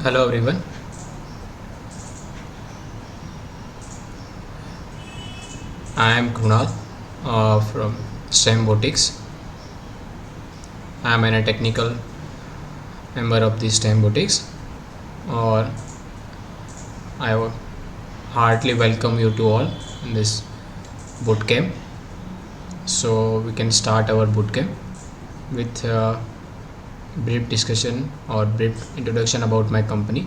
Hello everyone. I am Kunal from STEM Boutiques. I am a technical member of the STEM Boutiques, और I would heartily welcome you to all in this bootcamp. So we can start our bootcamp with a brief discussion or brief introduction about my company.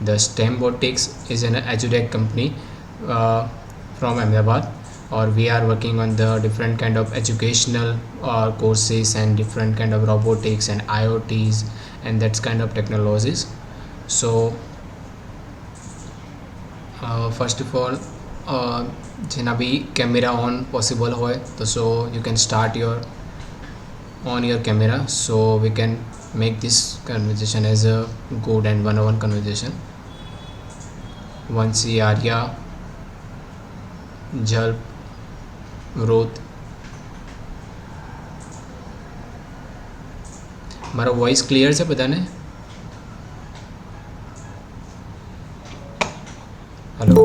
The STEM Boutiques is an edutech company from Ahmedabad, or we are working on the different kind of educational courses and different kind of robotics and IoTs and that kind of technologies. So first of all, જેના બી camera on possible હોય તો so you can start your on your camera, so we can make this conversation as a good and one-on-one conversation. Vansi, Arya, Jalp, Ruth. મારો voice clear છે બધાને? Hello.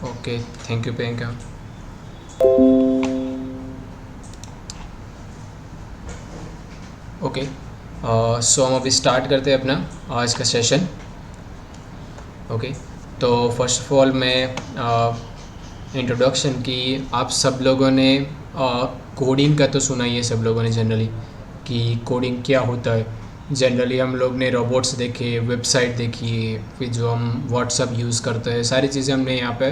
Okay, thank you Priyanka. Okay, so हम अभी start करते हैं अपना आज का सेशन. ओके, तो फर्स्ट ऑफ ऑल मैं इंट्रोडक्शन की, आप सब लोगों ने कोडिंग का तो सुना ही है सब लोगों ने जनरली, कि कोडिंग क्या होता है. जनरली हम लोग ने रोबोट्स देखे, वेबसाइट देखी, फिर जो हम व्हाट्सअप यूज़ करते हैं, सारी चीज़ें हमने यहाँ पे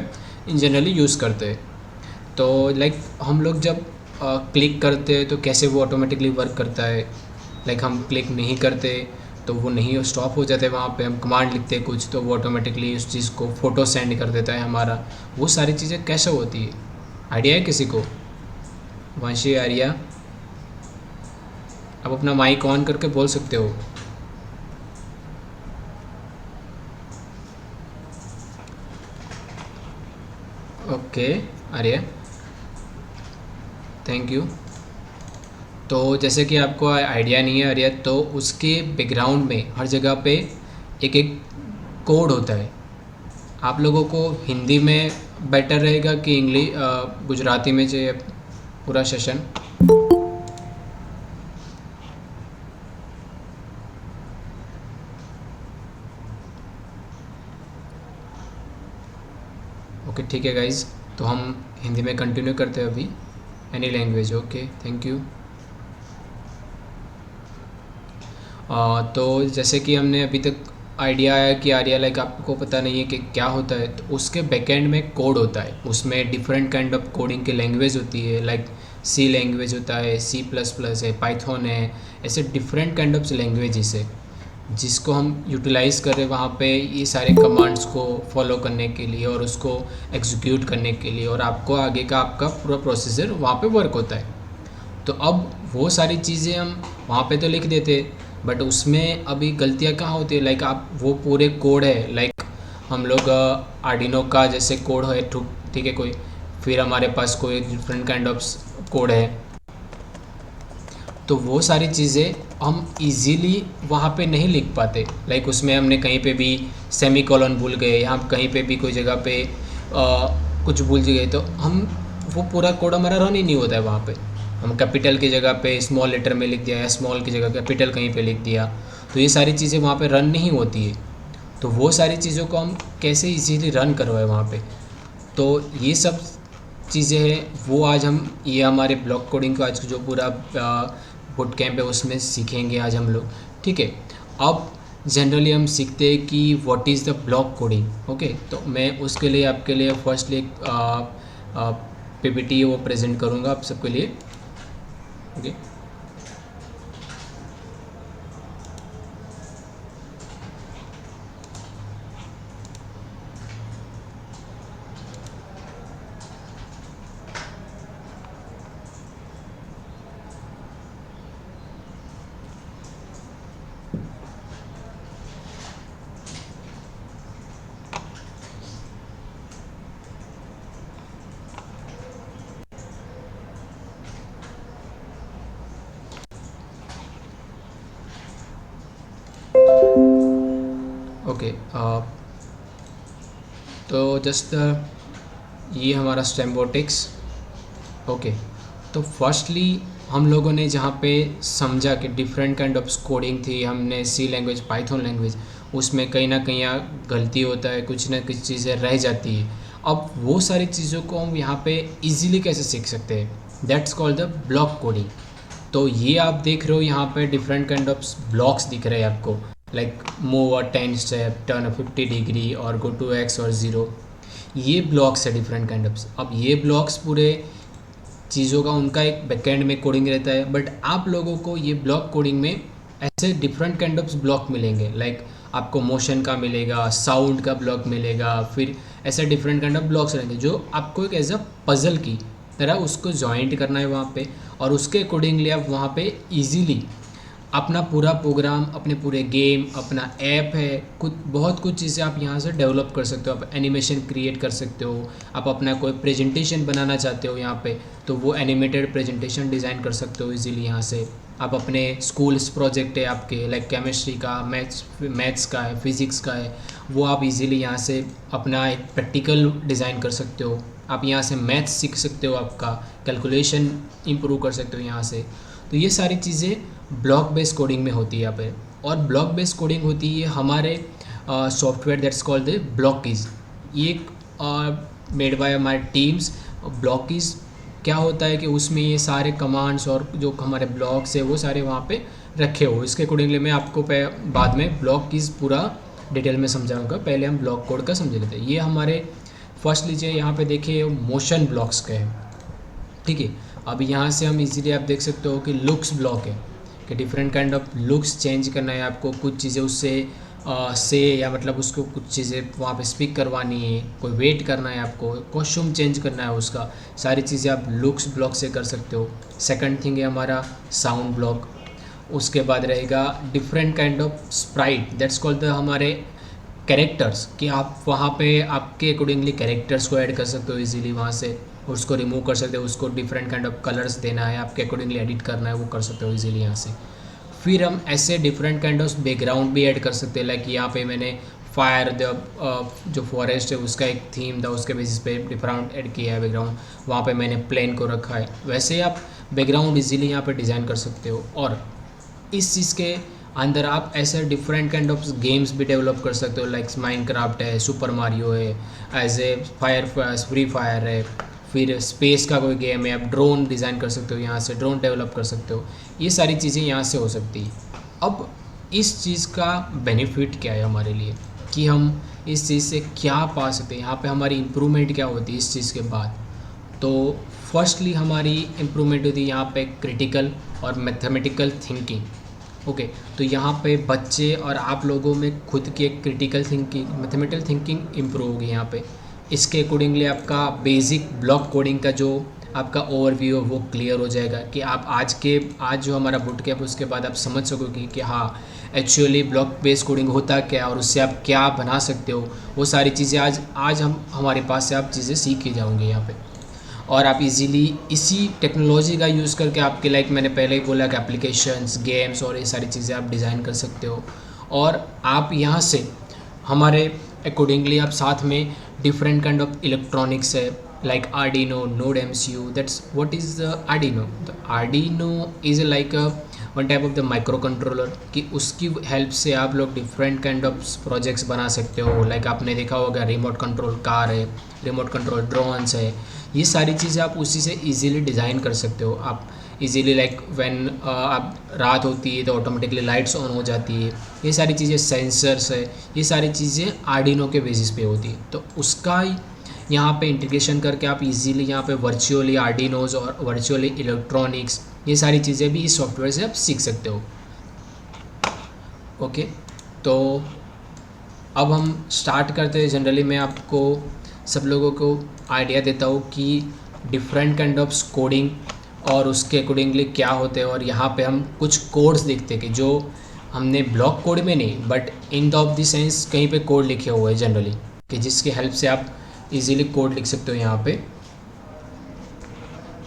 जनरली यूज़ करते हैं. तो लाइक हम लोग जब क्लिक करते हैं तो कैसे वो ऑटोमेटिकली वर्क करता है. लाइक हम क्लिक नहीं करते तो वो नहीं, स्टॉप हो जाते वहाँ पे. हम कमांड लिखते हैं कुछ तो वो ऑटोमेटिकली उस चीज़ को फ़ोटो सेंड कर देता है हमारा. वो सारी चीज़ें कैसे होती है, आइडिया है किसी को? वंशी, आर्या, आप अपना माइक ऑन करके बोल सकते हो. Okay Arya, thank you. तो जैसे कि आपको आइडिया नहीं है आर्या, तो उसके बैकग्राउंड में हर जगह पे एक एक कोड होता है. आप लोगों को हिंदी में बेटर रहेगा कि इंग्लिश गुजराती में चाहिए पूरा सेशन? ओके ठीक है गाइज, तो हम हिंदी में कंटिन्यू करते हैं अभी. Any language, okay, thank you. तो जैसे कि हमने अभी तक आइडिया आया कि आर्या लाइक आपको पता नहीं है कि क्या होता है, तो उसके बैकएंड में कोड होता है. उसमें डिफरेंट काइंड ऑफ कोडिंग की लैंग्वेज होती है. लाइक सी लैंग्वेज होता है, C++ है, पाइथन है, ऐसे डिफरेंट काइंड ऑफ लैंग्वेजेस है जिसको हम यूटिलाइज़ कर रहे हैं वहाँ पे ये सारे कमांड्स को फॉलो करने के लिए और उसको एग्जीक्यूट करने के लिए, और आपको आगे का आपका पूरा प्रोसीजर वहाँ पे वर्क होता है. तो अब वो सारी चीज़ें हम वहाँ पे तो लिख देते, बट उसमें अभी गलतियाँ कहाँ होती है. लाइक आप वो पूरे कोड है, लाइक हम लोग आर्डिनो का जैसे कोड है, ठीक है कोई, फिर हमारे पास कोई डिफरेंट काइंड ऑफ कोड है, तो वो सारी चीज़ें हम इजीली वहाँ पे नहीं लिख पाते. लाइक उसमें हमने कहीं पे भी सेमी कॉलन भूल गए, या हम कहीं पे भी कोई जगह पे कुछ भूल गए, तो हम वो पूरा कोड हमारा रन ही नहीं होता है वहाँ पे. हम कैपिटल की जगह पे स्मॉल लेटर में लिख दिया, या स्मॉल की जगह कैपिटल कहीं पे लिख दिया, तो ये सारी चीज़ें वहाँ पे रन नहीं होती है. तो वो सारी चीज़ों को हम कैसे इजीली रन करवाएं वहाँ पे, तो ये सब चीज़ें हैं वो आज हम, ये हमारे ब्लॉक कोडिंग का आज जो पूरा बुट कैंप है उसमें सीखेंगे आज हम लोग. ठीक है, अब जनरली हम सीखते हैं कि what is the block coding. Okay, तो मैं उसके लिए आपके लिए फर्स्टली PPT वो प्रेजेंट करूँगा आप सबके लिए. ओके, ओके, तो जस्ट ये हमारा स्टेम्बोटिक्स। ओके, तो फर्स्टली हम लोगों ने जहाँ पे समझा कि डिफरेंट काइंड ऑफ कोडिंग थी, हमने सी लैंग्वेज, पाइथन लैंग्वेज, उसमें कहीं ना कहीं यहाँ गलती होता है, कुछ ना कुछ चीज़ें रह जाती है। अब वो सारी चीज़ों को हम यहाँ पे इजीली कैसे सीख सकते हैं, that's called the block coding. तो ये आप देख रहे हो यहाँ पे डिफरेंट काइंड ऑफ ब्लॉक्स दिख रहे हैं आपको, like move a 10 step, turn 50 degree और गो टू एक्स और ज़ीरो। ये ब्लॉक्स है डिफरेंट काइंड ऑफ। अब ये ब्लॉक्स पूरे चीज़ों का उनका एक बैकएंड में कोडिंग रहता है, बट आप लोगों को ये ब्लॉक कोडिंग में ऐसे डिफरेंट काइंड ऑफ ब्लॉक मिलेंगे, लाइक आपको मोशन का मिलेगा, साउंड का ब्लॉक मिलेगा, फिर ऐसे डिफरेंट काइंड ऑफ ब्लॉक्स रहेंगे जो आपको एक एज अ पजल की तरह उसको जॉइंट करना है वहाँ पे, और उसके अकॉर्डिंगली आप वहाँ पे इजीली अपना पूरा प्रोग्राम, अपने पूरे गेम, अपना ऐप है, कुछ बहुत कुछ चीज़ें आप यहाँ से डेवलप कर सकते हो। आप एनिमेशन क्रिएट कर सकते हो, आप अपना कोई प्रेजेंटेशन बनाना चाहते हो यहाँ पे, तो वो एनिमेटेड प्रेजेंटेशन डिज़ाइन कर सकते हो इजीली यहाँ से। आप अपने स्कूल्स प्रोजेक्ट है आपके, लाइक केमिस्ट्री का, मैथ्स का है, फिज़िक्स का है, वो आप इजीली यहाँ से अपना एक प्रैक्टिकल डिज़ाइन कर सकते हो। आप यहाँ से मैथ्स सीख सकते हो, आपका कैलकुलेशन इम्प्रूव कर सकते हो यहाँ से। तो ये सारी चीज़ें ब्लॉक बेस्ड कोडिंग में होती है यहाँ पे। और ब्लॉक बेस्ड कोडिंग होती है हमारे सॉफ्टवेयर दैट्स कॉल्ड द ब्लॉकीज। ये मेड बाय हमारे टीम्स। ब्लॉकीज क्या होता है कि उसमें ये सारे कमांड्स और जो हमारे ब्लॉक्स है वो सारे वहाँ पे रखे हो। इसके अकॉर्डिंगली मैं आपको बाद में ब्लॉकीज पूरा डिटेल में समझाऊंगा, पहले हम ब्लॉक कोड का समझ लेते हैं। ये हमारे फर्स्ट लीजिए यहाँ पे देखिए मोशन ब्लॉक्स के हैं, ठीक है। अब यहाँ से हम इजीली आप देख सकते हो कि लुक्स ब्लॉक है, कि different kind of looks change करना है आपको, कुछ चीज़ें उससे से या मतलब उसको कुछ चीज़ें वहाँ पे स्पीक करवानी है, कोई वेट करना है आपको, कॉस्ट्यूम चेंज करना है उसका, सारी चीज़ें आप लुक्स ब्लॉक से कर सकते हो। सेकंड थिंग है हमारा साउंड ब्लॉक। उसके बाद रहेगा different kind of Sprite that's called the हमारे कैरेक्टर्स, कि आप वहाँ पे आपके अकॉर्डिंगली कैरेक्टर्स को ऐड कर सकते हो इजीली वहाँ से, उसको रिमूव कर सकते हो, उसको डिफरेंट काइंड ऑफ कलर्स देना है, आपके अकॉर्डिंगली एडिट करना है, वो कर सकते हो इजीली यहाँ से। फिर हम ऐसे डिफरेंट काइंड ऑफ बैकग्राउंड भी ऐड कर सकते हैं, लाइक यहाँ पे मैंने फायर जो फॉरेस्ट है उसका एक थीम था, उसके बेसिस पे डिफरेंट ऐड किया है बैकग्राउंड, वहाँ पे मैंने प्लेन को रखा है। वैसे आप बैकग्राउंड इजीली यहाँ पे डिज़ाइन कर सकते हो। और इस चीज़ के अंदर आप ऐसे डिफरेंट काइंड ऑफ गेम्स भी डेवलप कर सकते हो, लाइक माइनक्राफ्ट है, सुपर मारियो है, एज ए फ्री फायर है, फिर स्पेस का कोई गेम है, आप ड्रोन डिज़ाइन कर सकते हो, यहाँ से ड्रोन डेवलप कर सकते हो। ये सारी चीज़ें यहाँ से हो सकती है। अब इस चीज़ का बेनिफिट क्या है हमारे लिए, कि हम इस चीज़ से क्या पा सकते हैं, यहाँ पे हमारी इम्प्रूवमेंट क्या होती है इस चीज़ के बाद। तो फर्स्टली हमारी इम्प्रूवमेंट होती है यहाँ पे क्रिटिकल और मैथमेटिकल थिंकिंग। ओके, तो यहाँ पे बच्चे और आप लोगों में खुद की एक critical thinking, mathematical thinking improve होगी यहाँ पे। इसके अकॉर्डिंगली आपका बेसिक ब्लॉक कोडिंग का जो आपका ओवरव्यू है वो क्लियर हो जाएगा, कि आप आज जो हमारा बूट कैंप उसके बाद आप समझ सकोगे कि हाँ एक्चुअली ब्लॉक बेस्ड कोडिंग होता क्या और उससे आप क्या बना सकते हो। वो सारी चीज़ें आज हम हमारे पास से आप चीज़ें सीख के जाओगे यहाँ पे, और आप इजीली इसी टेक्नोलॉजी का यूज़ करके आपके, लाइक मैंने पहले ही बोला कि एप्लीकेशंस, गेम्स और ये सारी चीज़ें आप डिज़ाइन कर सकते हो। और आप यहाँ से हमारे अकॉर्डिंगली आप साथ में डिफरेंट काइंड ऑफ इलेक्ट्रॉनिक्स है, like Arduino, node MCU. That's what is the Arduino. The Arduino is like one type of the micro controller, कि उसकी हेल्प से आप लोग डिफरेंट काइंड ऑफ प्रोजेक्ट्स बना सकते हो। लाइक आपने देखा होगा रिमोट कंट्रोल कार है, रिमोट कंट्रोल ड्रोन्स है, ये सारी चीज़ें आप उसी से इजीली डिज़ाइन कर सकते हो। आप इजीली लाइक व्हेन आप रात होती है तो ऑटोमेटिकली लाइट्स ऑन हो जाती है, ये सारी चीज़ें, सेंसर्स है, ये सारी चीज़ें आर्डिनो के बेसिस पे होती है। तो उसका यहाँ पे इंटीग्रेशन करके आप इजीली यहाँ पे वर्चुअली आर्डिनोज और वर्चुअली इलेक्ट्रॉनिक्स, ये सारी चीज़ें भी इस सॉफ्टवेयर से आप सीख सकते हो। ओके, तो अब हम स्टार्ट करते हैं। जनरली मैं आपको सब लोगों को आइडिया देता हूँ कि डिफरेंट काइंड ऑफ कोडिंग और उसके अकॉर्डिंगली क्या होते हैं। और यहाँ पे हम कुछ कोड्स देखते हैं कि जो हमने ब्लॉक कोड में नहीं, but in the of the sense कहीं पे कोड लिखे हुए हैं जनरली, कि जिसकी हेल्प से आप इजीली कोड लिख सकते हो यहाँ पे।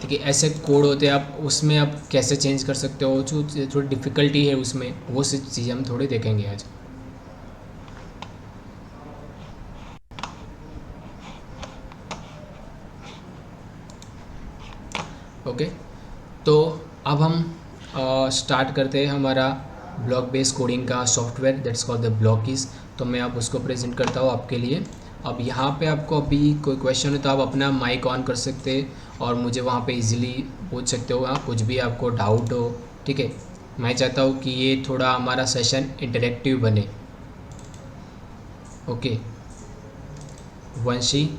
ठीक है, ऐसे कोड होते हैं, आप उसमें आप कैसे चेंज कर सकते हो, जो थोड़ी डिफ़िकल्टी है उसमें, वो सब चीज़ें हम थोड़ी देखेंगे आज। ओके, तो अब हम स्टार्ट करते हैं हमारा ब्लॉक बेस कोडिंग का सॉफ्टवेयर दैट्स कॉल्ड द ब्लॉकीज। तो मैं अब उसको प्रेजेंट करता हूँ आपके लिए। अब यहाँ पे आपको अभी कोई क्वेश्चन हो तो आप अपना माइक ऑन कर सकते हैं और मुझे वहाँ पे इजीली पूछ सकते हो, आप कुछ भी आपको डाउट हो। ठीक है, मैं चाहता हूँ कि ये थोड़ा हमारा सेशन इंटरेक्टिव बने। ओके, वंशी,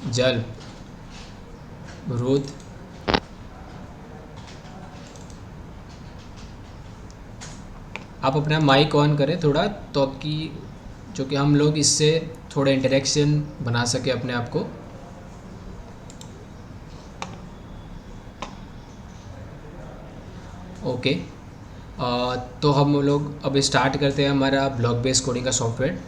जल, रुद्र, आप अपना माइक ऑन करें थोड़ा, तो आपकी जो कि हम लोग इससे थोड़ा इंटरेक्शन बना सके अपने आप को। ओके, तो हम लोग अब स्टार्ट करते हैं हमारा ब्लॉक बेस कोडिंग का सॉफ्टवेयर।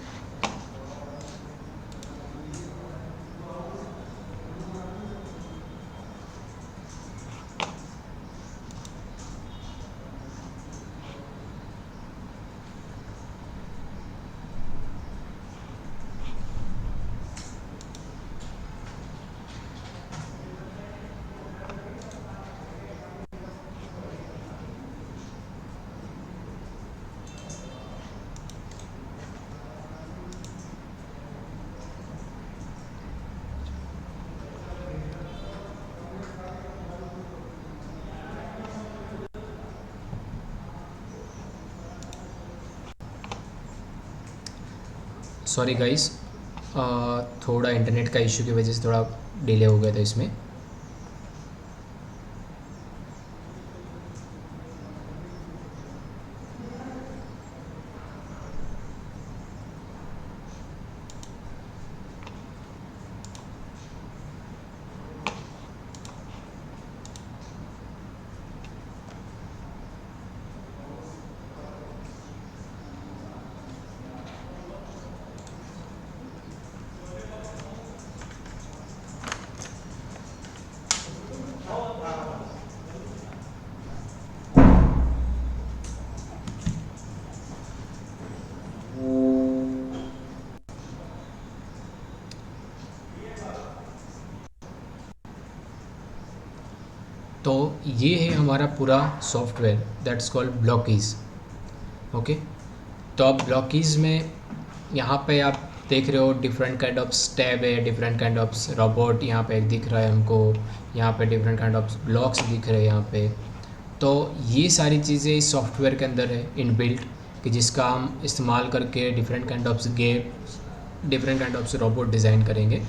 सॉरी गाइस, थोड़ा इंटरनेट का इशू की वजह से थोड़ा डिले हो गया था इसमें। तो ये है हमारा पूरा सॉफ्टवेयर दैट्स कॉल्ड ब्लॉकीज। ओके, तो अब ब्लॉकीज में यहाँ पे आप देख रहे हो डिफरेंट काइंड ऑफ स्टैब है, डिफरेंट काइंड ऑफ रोबोट यहाँ पे दिख रहा है हमको, यहाँ पे डिफरेंट काइंड ऑफ ब्लॉक्स दिख रहे हैं यहाँ पे। तो ये सारी चीज़ें इस सॉफ्टवेयर के अंदर है इनबिल्ट, कि जिसका हम इस्तेमाल करके different kind of game, different kind of robot design करेंगे।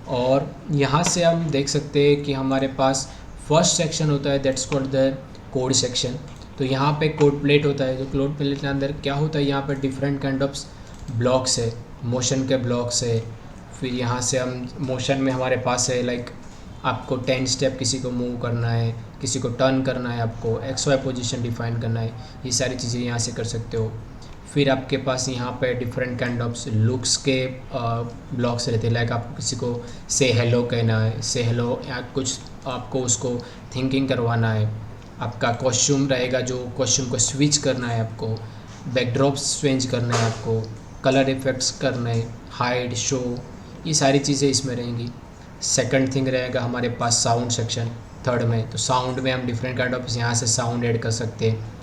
और यहाँ से हम देख सकते हैं कि हमारे पास फर्स्ट सेक्शन होता है that's called the code section. तो यहाँ पे कोड प्लेट होता है, जो कोड प्लेट के अंदर क्या होता है, यहाँ पर डिफरेंट काइंड ऑफ ब्लॉक्स है, मोशन के ब्लॉक्स है। फिर यहाँ से हम मोशन में हमारे पास है लाइक आपको 10 स्टेप किसी को मूव करना है, किसी को टर्न करना है, आपको एक्स वाई पोजीशन डिफाइन करना है, ये सारी चीज़ें यहाँ से कर सकते हो। फिर आपके पास यहाँ पे डिफरेंट काइंड ऑफ लुक्स के ब्लॉक्स रहते हैं, लाइक आपको किसी को से हेलो कहना है, से हेलो, या कुछ आपको उसको थिंकिंग करवाना है। आपका कॉस्ट्यूम रहेगा, जो कॉस्ट्यूम को स्विच करना है, आपको बैकड्रॉप्स चेंज करना है, आपको कलर इफेक्ट्स करना है, हाइड शो, ये सारी चीज़ें इसमें रहेंगी। सेकंड थिंग रहेगा हमारे पास साउंड सेक्शन थर्ड में। तो साउंड में हम डिफरेंट काइंड ऑफ यहाँ से साउंड ऐड कर सकते हैं,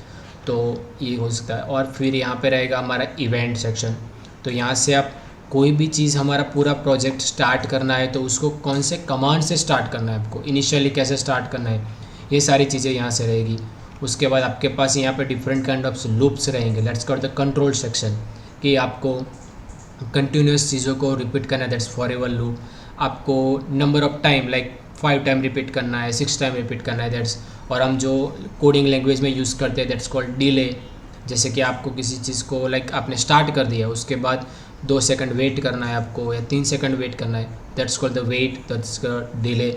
तो ये हो सकता है। और फिर यहाँ पे रहेगा हमारा इवेंट सेक्शन। तो यहाँ से आप कोई भी चीज़, हमारा पूरा प्रोजेक्ट स्टार्ट करना है तो उसको कौन से कमांड से स्टार्ट करना है, आपको इनिशियली कैसे स्टार्ट करना है, ये सारी चीज़ें यहाँ से रहेगी। उसके बाद आपके पास यहाँ पे डिफरेंट काइंड ऑफ लूप्स रहेंगे, let's call the control section, कि आपको कंटिन्यूस चीज़ों को रिपीट करना है, दैट्स फॉर एवर लूप। आपको number of time like 5 time repeat करना है, 6 टाइम रिपीट करना है, दैट्स। और हम जो कोडिंग लैंग्वेज में यूज़ करते हैं दैट्स कॉल्ड डिले। जैसे कि आपको किसी चीज़ को लाइक आपने स्टार्ट कर दिया, उसके बाद 2 सेकंड वेट करना है आपको, या 3 सेकंड वेट करना है, that's called the wait, that's delay.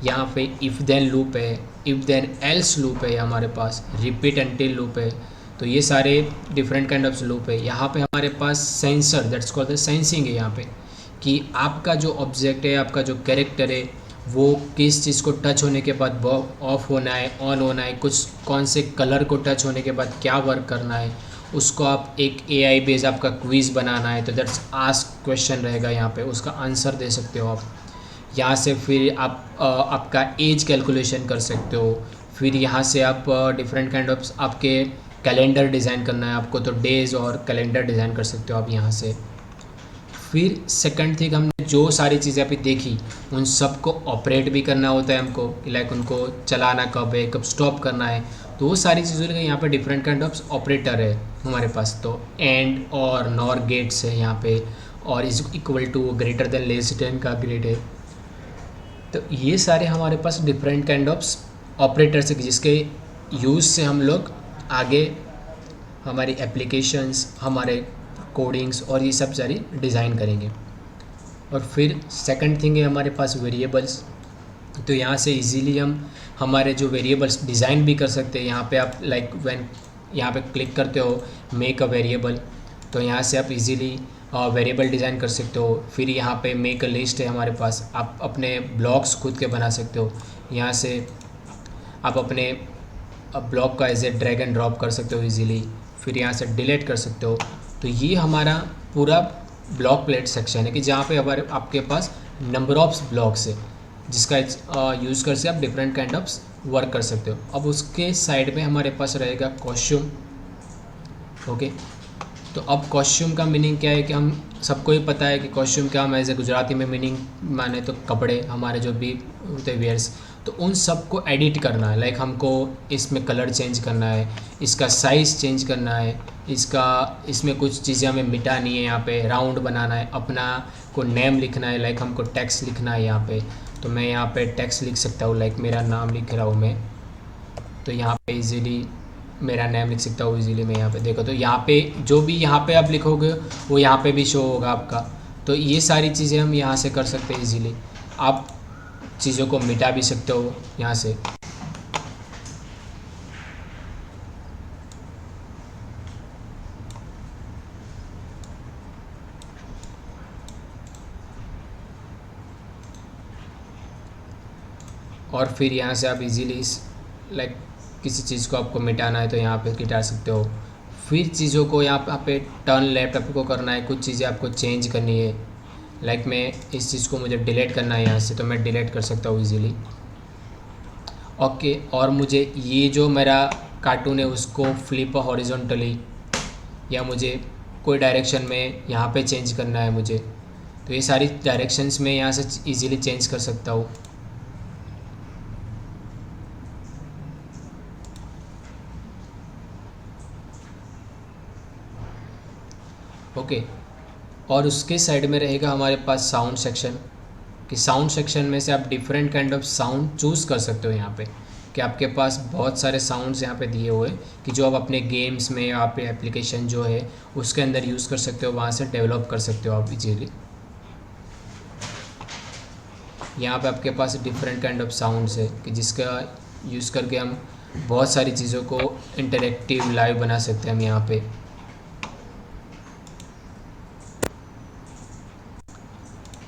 यहाँ पे इफ़ देन लूप है, इफ़ देन एल्स लूप है हमारे पास, रिपीट एंटिल लूप है। तो ये सारे डिफरेंट काइंड ऑफ लूप है। यहाँ पे हमारे पास sensor that's called the sensing है, यहाँ पे कि आपका जो ऑब्जेक्ट है, आपका जो कैरेक्टर है, वो किस चीज़ को टच होने के बाद ऑफ होना है, ऑन होना है, कुछ कौन से कलर को टच होने के बाद क्या वर्क करना है, उसको आप एक एआई बेस आपका क्विज़ बनाना है, तो दैट्स आस्क क्वेश्चन रहेगा यहाँ पे, उसका आंसर दे सकते हो आप। यहाँ से फिर आप आपका एज कैलकुलेशन कर सकते हो। फिर यहाँ से आप डिफरेंट काइंड ऑफ आपके कैलेंडर डिज़ाइन करना है आपको तो डेज़ और कैलेंडर डिज़ाइन कर सकते हो आप यहाँ से। फिर सेकंड थिंग हमने जो सारी चीज़ें अभी देखी उन सबको ऑपरेट भी करना होता है हमको, लाइक उनको चलाना कब है, कब स्टॉप करना है। तो वो सारी चीज़ों के यहाँ पे डिफरेंट काइंड ऑफ ऑपरेटर है हमारे पास। तो एंड और नॉर गेट्स है यहाँ पे, और is equal to greater than less than का ग्रेड है। तो ये सारे हमारे पास डिफरेंट काइंड ऑफ ऑपरेटर्स है जिसके यूज़ से हम लोग आगे हमारी एप्लीकेशंस, हमारे कोडिंग्स और ये सब सारी डिज़ाइन करेंगे। और फिर सेकंड थिंग है हमारे पास वेरिएबल्स। तो यहाँ से इजीली हम हमारे जो वेरिएबल्स डिज़ाइन भी कर सकते हैं। यहाँ पे आप लाइक व्हेन यहाँ पे क्लिक करते हो मेक अ वेरिएबल, तो यहाँ से आप इजीली वेरिएबल डिज़ाइन कर सकते हो। फिर यहाँ पे मेक अ लिस्ट है हमारे पास, आप अपने ब्लॉक्स खुद के बना सकते हो। यहाँ से आप अपने ब्लॉक का as a drag and drop कर सकते हो इजीली। फिर यहाँ से डिलीट कर सकते हो। तो ये हमारा पूरा ब्लॉक प्लेट सेक्शन है कि जहाँ पे हमारे आपके पास नंबर ऑफ ब्लॉक्स है जिसका यूज़ कर से आप डिफरेंट काइंड ऑफ वर्क कर सकते हो। अब उसके साइड में हमारे पास रहेगा कॉस्ट्यूम। ओके, तो अब कॉस्ट्यूम का मीनिंग क्या है कि हम सबको ही पता है कि कॉस्ट्यूम क्या, हम एज ए गुजराती में मीनिंग माने तो कपड़े हमारे जो भी होते वेयर्स, तो उन सब को एडिट करना है। लाइक हमको इसमें कलर चेंज करना है, इसका साइज़ चेंज करना है, इसमें कुछ चीज़ें हमें मिटानी है, यहाँ पे राउंड बनाना है, अपना को नेम लिखना है, लाइक हमको टेक्स्ट लिखना है यहाँ पे। तो मैं यहाँ पे टेक्स्ट लिख सकता हूँ, लाइक मेरा नाम लिख रहा हूँ मैं, तो यहाँ पे इजीली मेरा नेम लिख सकता हूँ इजीली मैं यहाँ पे। देखो तो यहाँ पे जो भी यहाँ पे आप लिखोगे वो यहाँ पे भी शो होगा आपका। तो ये सारी चीज़ें हम यहाँ से कर सकते हैं इजीली। आप चीज़ों को मिटा भी सकते हो यहाँ से। और फिर यहाँ से आप इजीली लाइक किसी चीज़ को आपको मिटाना है तो यहाँ पे मिटा सकते हो। फिर चीज़ों को यहाँ पे टर्न लेफ्ट आपको करना है, कुछ चीज़ें आपको चेंज करनी है। लाइक मैं इस चीज़ को मुझे डिलीट करना है यहाँ से, तो मैं डिलीट कर सकता हूँ इजीली। ओके, और मुझे ये जो मेरा कार्टून है उसको फ्लिप हॉरिजॉन्टली या मुझे कोई डायरेक्शन में यहाँ पे चेंज करना है मुझे, तो ये सारी डायरेक्शंस में यहाँ से इजीली चेंज कर सकता हूँ। ओके, और उसके साइड में रहेगा हमारे पास साउंड सेक्शन, कि साउंड सेक्शन में से आप different kind of sound choose कर सकते हो यहाँ पे, कि आपके पास बहुत सारे साउंड्स यहाँ पे दिए हुए हैं कि जो आप अपने गेम्स में या आपके एप्लीकेशन जो है उसके अंदर यूज़ कर सकते हो, वहाँ से डेवलप कर सकते हो आप इजीली। यहाँ पे आपके पास डिफरेंट काइंड ऑफ साउंड्स है कि जिसका यूज़ करके हम बहुत सारी चीज़ों को इंटरेक्टिव लाइव बना सकते हैं हम यहाँ पे।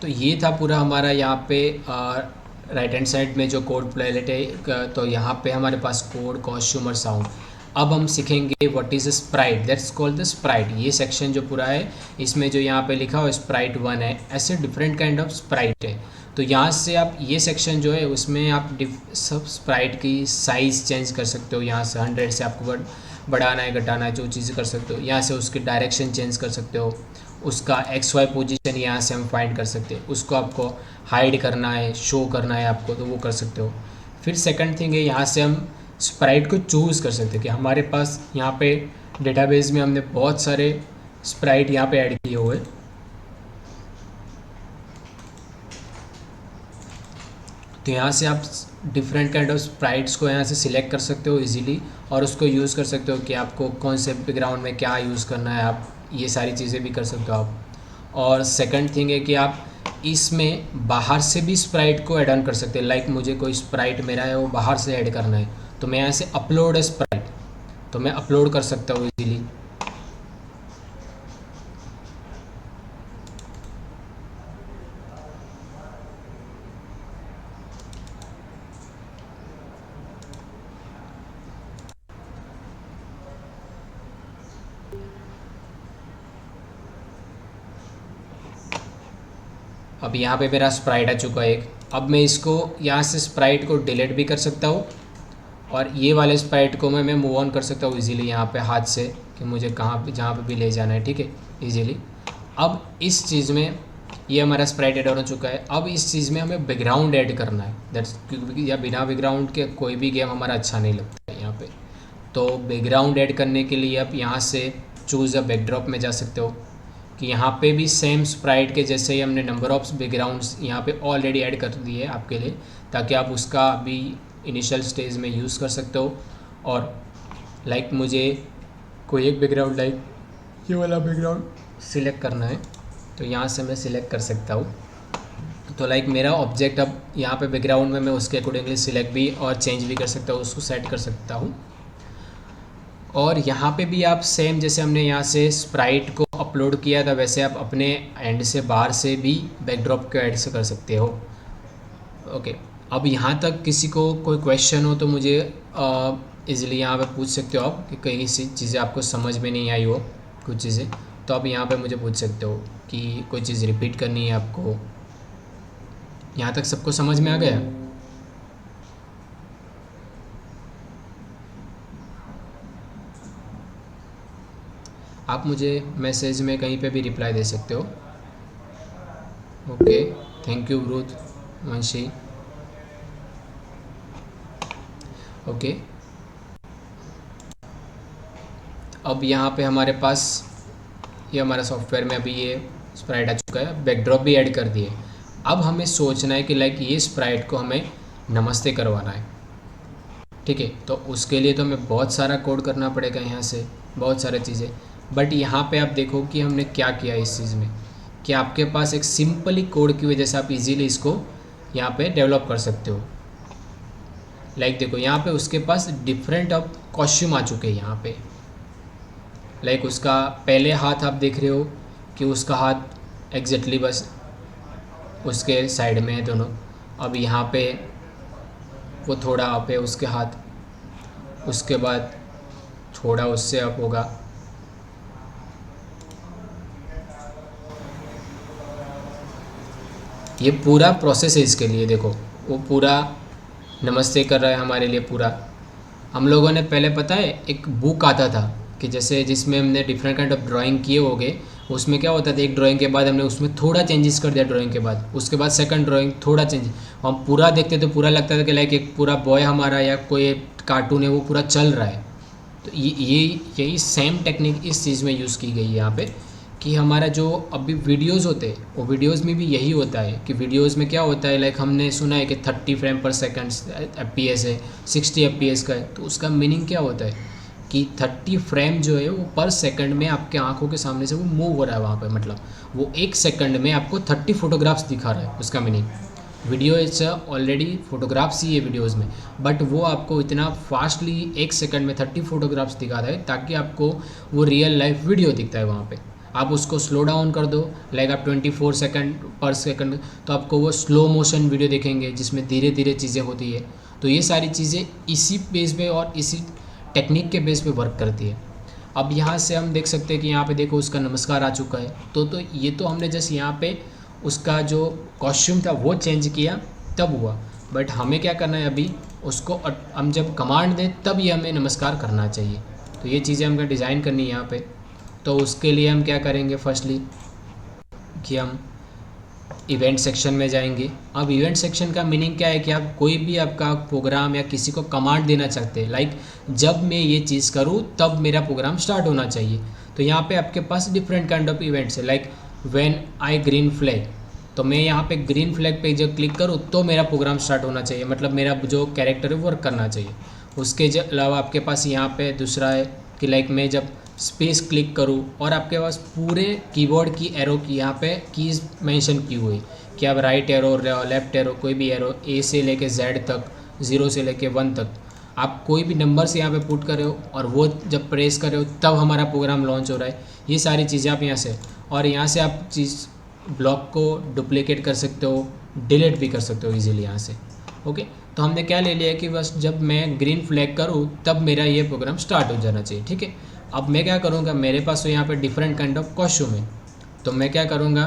तो ये था पूरा हमारा यहाँ पे राइट हैंड साइड में जो कोड प्लेलेट है। तो यहाँ पे हमारे पास कोड, कॉस्ट्यूम और साउंड। अब हम सीखेंगे what is a Sprite, that's called the Sprite. ये सेक्शन जो पूरा है इसमें जो यहाँ पे लिखा हो स्प्राइट 1 है, ऐसे डिफरेंट काइंड ऑफ स्प्राइट है। तो यहाँ से आप ये सेक्शन जो है उसमें आप सब स्प्राइट की साइज़ चेंज कर सकते हो। यहाँ से 100 से आपको बढ़ाना है, घटाना है, जो चीज़ें कर सकते हो। यहाँ से उसकी डायरेक्शन चेंज कर सकते हो, उसका एक्स वाई पोजीशन यहाँ से हम फाइंड कर सकते हैं। उसको आपको हाइड करना है, शो करना है आपको, तो वो कर सकते हो। फिर सेकंड थिंग है यहाँ से हम स्प्राइट को चूज़ कर सकते हैं कि हमारे पास यहाँ पे डेटाबेस में हमने बहुत सारे स्प्राइट यहाँ पे ऐड किए हुए। तो यहाँ से आप डिफरेंट काइंड ऑफ स्प्राइट्स को यहाँ से सिलेक्ट कर सकते हो इजीली, और उसको यूज़ कर सकते हो कि आपको कौन से बैकग्राउंड में क्या यूज़ करना है, आप ये सारी चीज़ें भी कर सकते हो आप। और सेकंड थिंग है कि आप इसमें बाहर से भी स्प्राइट को ऐड ऑन कर सकते हैं। लाइक मुझे कोई स्प्राइट मेरा है वो बाहर से ऐड करना है, तो मैं यहाँ से अपलोड है स्प्राइट, तो मैं अपलोड कर सकता हूँ इजीली। अब यहाँ पे मेरा स्प्राइट आ चुका है एक। अब मैं इसको यहाँ से स्प्राइट को डिलीट भी कर सकता हूँ और ये वाले स्प्राइट को मैं मूव ऑन कर सकता हूँ इजीली यहाँ पे हाथ से, कि मुझे कहाँ पे जहाँ पे भी ले जाना है, ठीक है, इजीली। अब इस चीज़ में ये हमारा स्प्राइट ऐड हो चुका है। अब इस चीज़ में हमें बैकग्राउंड ऐड करना है, दैट्स क्योंकि या बिना बैकग्राउंड के कोई भी गेम हमारा अच्छा नहीं लगता है यहाँ पे। तो बैकग्राउंड ऐड करने के लिए आप यहाँ से चूज़ अ बैकड्रॉप में जा सकते हो, कि यहाँ पे भी सेम स्प्राइट के जैसे ही हमने नंबर ऑफ बैकग्राउंड्स यहाँ पे ऑलरेडी ऐड कर दिए आपके लिए, ताकि आप उसका भी इनिशियल स्टेज में यूज़ कर सकते हो। और लाइक मुझे कोई एक बैकग्राउंड, लाइक ये वाला बैकग्राउंड सिलेक्ट करना है, तो यहाँ से मैं सिलेक्ट कर सकता हूँ। तो लाइक मेरा ऑब्जेक्ट अब यहाँ पे बैकग्राउंड में मैं उसके अकॉर्डिंगली सिलेक्ट भी और चेंज भी कर सकता हूँ, उसको सेट कर सकता हूँ। और यहाँ पे भी आप सेम जैसे हमने यहाँ से स्प्राइट को अपलोड किया था, वैसे आप अपने एंड से बाहर से भी बैकड्रॉप को ऐड से कर सकते हो। ओके, अब यहाँ तक किसी को कोई क्वेश्चन हो तो मुझे इजीली यहाँ पे पूछ सकते हो आप, कि कहीं सी चीज़ें आपको समझ में नहीं आई हो कुछ चीज़ें, तो आप यहाँ पे मुझे पूछ सकते हो कि कोई चीज़ रिपीट करनी है आपको। यहाँ तक सबको समझ में आ गया? आप मुझे मैसेज में कहीं पे भी रिप्लाई दे सकते हो। ओके, थैंक यू ब्रूथ वंशी। ओके, अब यहाँ पे हमारे पास ये हमारा सॉफ्टवेयर में अभी ये स्प्राइट आ चुका है, बैकड्रॉप भी ऐड कर दिए। अब हमें सोचना है कि लाइक ये स्प्राइट को हमें नमस्ते करवाना है, ठीक है। तो उसके लिए तो हमें बहुत सारा कोड करना पड़ेगा यहाँ से, बहुत सारी चीज़ें। बट यहाँ पे आप देखो कि हमने क्या किया इस चीज़ में, कि आपके पास एक सिंपली कोड की वजह से आप इजीली इसको यहाँ पे डेवलप कर सकते हो। लाइक देखो यहाँ पे उसके पास डिफरेंट अब कॉस्ट्यूम आ चुके हैं यहाँ पे। लाइक उसका पहले हाथ आप देख रहे हो कि उसका हाथ एग्जैक्टली बस उसके साइड में है दोनों। अब यहाँ पे वो थोड़ा अप है उसके हाथ, उसके बाद थोड़ा उससे अप होगा। ये पूरा प्रोसेस है इसके लिए। देखो वो पूरा नमस्ते कर रहा है हमारे लिए पूरा। हम लोगों ने पहले पता है एक बुक आता था कि जैसे जिसमें हमने डिफरेंट काइंड ऑफ ड्राइंग किए होंगे, उसमें क्या होता था एक ड्राइंग के बाद हमने उसमें थोड़ा चेंजेस कर दिया ड्राइंग के बाद, उसके बाद सेकंड ड्राइंग थोड़ा चेंज, हम पूरा देखते तो पूरा लगता था कि लाइक एक पूरा बॉय हमारा या कोई कार्टून है वो पूरा चल रहा है। तो यही सेम टेक्निक इस चीज़ में यूज़ की गई है यहाँ पे, कि हमारा जो अभी वीडियोज़ होते हैं वो वीडियोज़ में भी यही होता है कि वीडियोज़ में क्या होता है, लाइक हमने सुना है कि 30 फ्रेम पर सेकंड FPS है, 60 FPS का है। तो उसका मीनिंग क्या होता है कि 30 फ्रेम जो है वो पर सेकंड में आपके आंखों के सामने से वो मूव हो रहा है वहाँ पे, मतलब वो एक सेकंड में आपको 30 फोटोग्राफ्स दिखा रहा है। उसका meaning video it's already photographs ही है वीडियोज़ में, बट वो आपको इतना फास्टली एक सेकंड में 30 फोटोग्राफ्स दिखाता है ताकि आपको वो रियल लाइफ वीडियो दिखता है वहाँ पे। आप उसको स्लो डाउन कर दो, लाइक आप 24 सेकंड पर सेकंड, तो आपको वो स्लो मोशन वीडियो देखेंगे जिसमें धीरे धीरे चीज़ें होती है। तो ये सारी चीज़ें इसी बेस पे और इसी टेक्निक के बेस पे वर्क करती है। अब यहाँ से हम देख सकते हैं कि यहाँ पे देखो उसका नमस्कार आ चुका है। तो ये तो हमने जस्ट यहाँ पे उसका जो कॉस्ट्यूम था वो चेंज किया तब हुआ, बट हमें क्या करना है अभी उसको हम जब कमांड दें तब ये हमें नमस्कार करना चाहिए। तो ये चीज़ें हमें डिज़ाइन करनी है यहाँ पे। तो उसके लिए हम क्या करेंगे, फर्स्टली कि हम इवेंट सेक्शन में जाएंगे। अब इवेंट सेक्शन का मीनिंग क्या है कि आप कोई भी आपका प्रोग्राम या किसी को कमांड देना चाहते हैं, लाइक जब मैं ये चीज़ करूँ तब मेरा प्रोग्राम स्टार्ट होना चाहिए। तो यहाँ पे आपके पास डिफरेंट काइंड ऑफ इवेंट्स है, like when I green flag, तो मैं यहाँ पे ग्रीन फ्लैग पे जब क्लिक करूँ तो मेरा प्रोग्राम स्टार्ट होना चाहिए, मतलब मेरा जो कैरेक्टर है वर्क करना चाहिए। उसके अलावा आपके पास यहाँ पे दूसरा है कि लाइक मैं जब स्पेस क्लिक करूँ और आपके पास पूरे कीबोर्ड की एरो की यहाँ पे कीज़ मेंशन की हुई, कि आप राइट एरो, लेफ्ट एरो, कोई भी एरो ए से लेके जेड तक, 0 से लेके 1 तक आप कोई भी नंबर से यहाँ पे पुट कर रहे हो और वो जब प्रेस कर रहे हो तब हमारा प्रोग्राम लॉन्च हो रहा है। ये सारी चीज़ें आप यहाँ से, और यहाँ से आप चीज़ ब्लॉक को डुप्लीकेट कर सकते हो, डिलीट भी कर सकते हो इजीली यहाँ से। ओके, तो हमने क्या ले लिया कि बस जब मैं ग्रीन फ्लैग करूँ तब मेरा ये प्रोग्राम स्टार्ट हो जाना चाहिए, ठीक है। अब मैं क्या करूँगा, मेरे पास तो यहाँ पे डिफरेंट काइंड ऑफ कॉस्ट्यूम है, तो मैं क्या करूँगा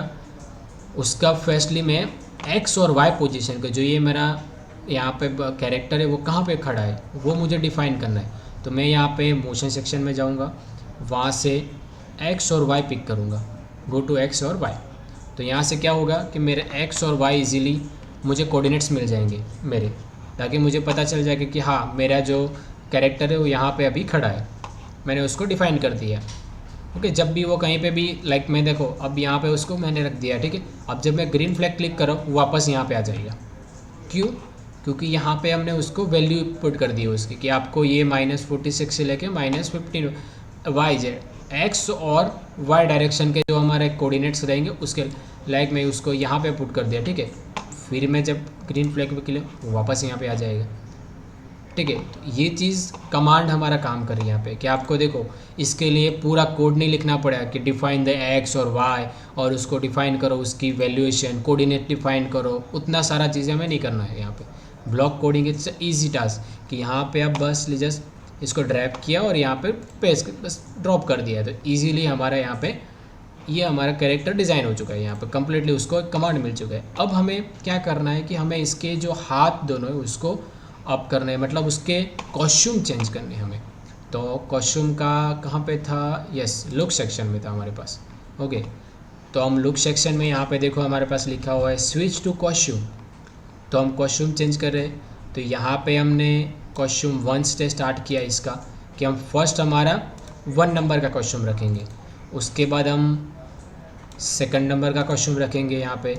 उसका फर्स्टली मैं एक्स और वाई पोजीशन को, जो ये मेरा यहाँ पे कैरेक्टर है वो कहाँ पे खड़ा है वो मुझे डिफाइन करना है। तो मैं यहाँ पे मोशन सेक्शन में जाऊँगा, वहाँ से एक्स और वाई पिक करूँगा, गो टू एक्स और वाई। तो यहाँ से क्या होगा कि मेरे एक्स और वाई इजीली मुझे कोऑर्डिनेट्स मिल जाएंगे मेरे, ताकि मुझे पता चल जाएगा कि हाँ मेरा जो कैरेक्टर है वो यहाँ पे अभी खड़ा है, मैंने उसको डिफ़ाइन कर दिया। ओके, जब भी वो कहीं पे भी लाइक मैं देखो अब यहाँ पे उसको मैंने रख दिया, ठीक है। अब जब मैं ग्रीन फ्लैग क्लिक करूँ वो वापस यहाँ पे आ जाएगा। क्यों? क्योंकि यहाँ पे हमने उसको वैल्यू पुट कर दी है उसकी कि आपको ये -46 से लेके -15 वाई जेड एक्स और वाई डायरेक्शन के जो हमारे कोऑर्डिनेट्स रहेंगे उसके लाइक मैं उसको यहाँ पे पुट कर दिया, ठीक है। फिर मैं जब ग्रीन फ्लैग पे क्लिक वो वापस यहाँ पे आ जाएगा, ठीक है। तो ये चीज़ कमांड हमारा काम कर रही है यहाँ पे कि आपको देखो इसके लिए पूरा कोड नहीं लिखना पड़ेगा कि डिफाइन द एक्स और वाई और उसको डिफाइन करो, उसकी वैल्यूएशन कोऑर्डिनेट डिफाइन करो, उतना सारा चीज़ें हमें नहीं करना है यहाँ पे। Block coding it's easy task कि यहाँ पे आप बस जस्ट इसको ड्रैग किया और यहाँ पे पेस्ट बस ड्रॉप कर दिया, तो ईजीली हमारा यहाँ पे ये हमारा कैरेक्टर डिज़ाइन हो चुका है, यहाँ पे कम्प्लीटली उसको एक कमांड मिल चुका है। अब हमें क्या करना है कि हमें इसके जो हाथ दोनों है उसको अप करना है, मतलब उसके कॉस्ट्यूम चेंज करने हमें। तो कॉस्ट्यूम का कहाँ पे था, यस लुक सेक्शन में था हमारे पास। ओके, तो हम लुक सेक्शन में यहाँ पे देखो हमारे पास लिखा हुआ है स्विच टू कॉस्ट्यूम। तो हम कॉस्ट्यूम चेंज कर रहे हैं, तो यहाँ पे हमने कॉस्ट्यूम 1 से स्टार्ट किया इसका कि हम फर्स्ट हमारा 1 नंबर का कॉस्ट्यूम रखेंगे, उसके बाद हम सेकंड नंबर का कॉस्ट्यूम रखेंगे यहाँ पे।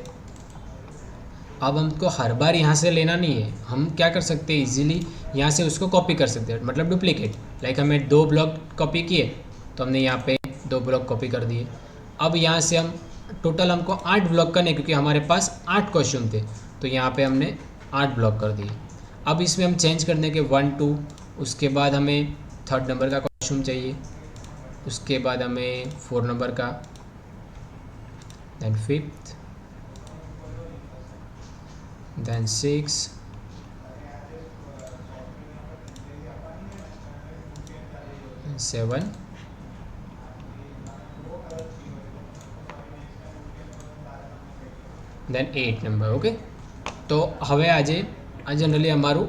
अब हमको हर बार यहाँ से लेना नहीं है, हम क्या कर सकते हैं इजीली यहाँ से उसको कॉपी कर सकते हैं, मतलब डुप्लीकेट। लाइक हमें 2 ब्लॉक कॉपी किए तो हमने यहाँ पे 2 ब्लॉक कॉपी कर दिए। अब यहाँ से हम टोटल हमको 8 ब्लॉक करने, क्योंकि हमारे पास 8 कॉस्ट्यूम थे तो यहाँ पे हमने 8 ब्लॉक कर दिए। अब इसमें हम चेंज कर देंगे 1 2, उसके बाद हमें 3rd नंबर का कॉस्ट्यूम चाहिए, उसके बाद हमें 4 नंबर का, then 5th, then 6, and 7, then 8 નંબર। ઓકે, તો હવે આજે जनरली हमाરું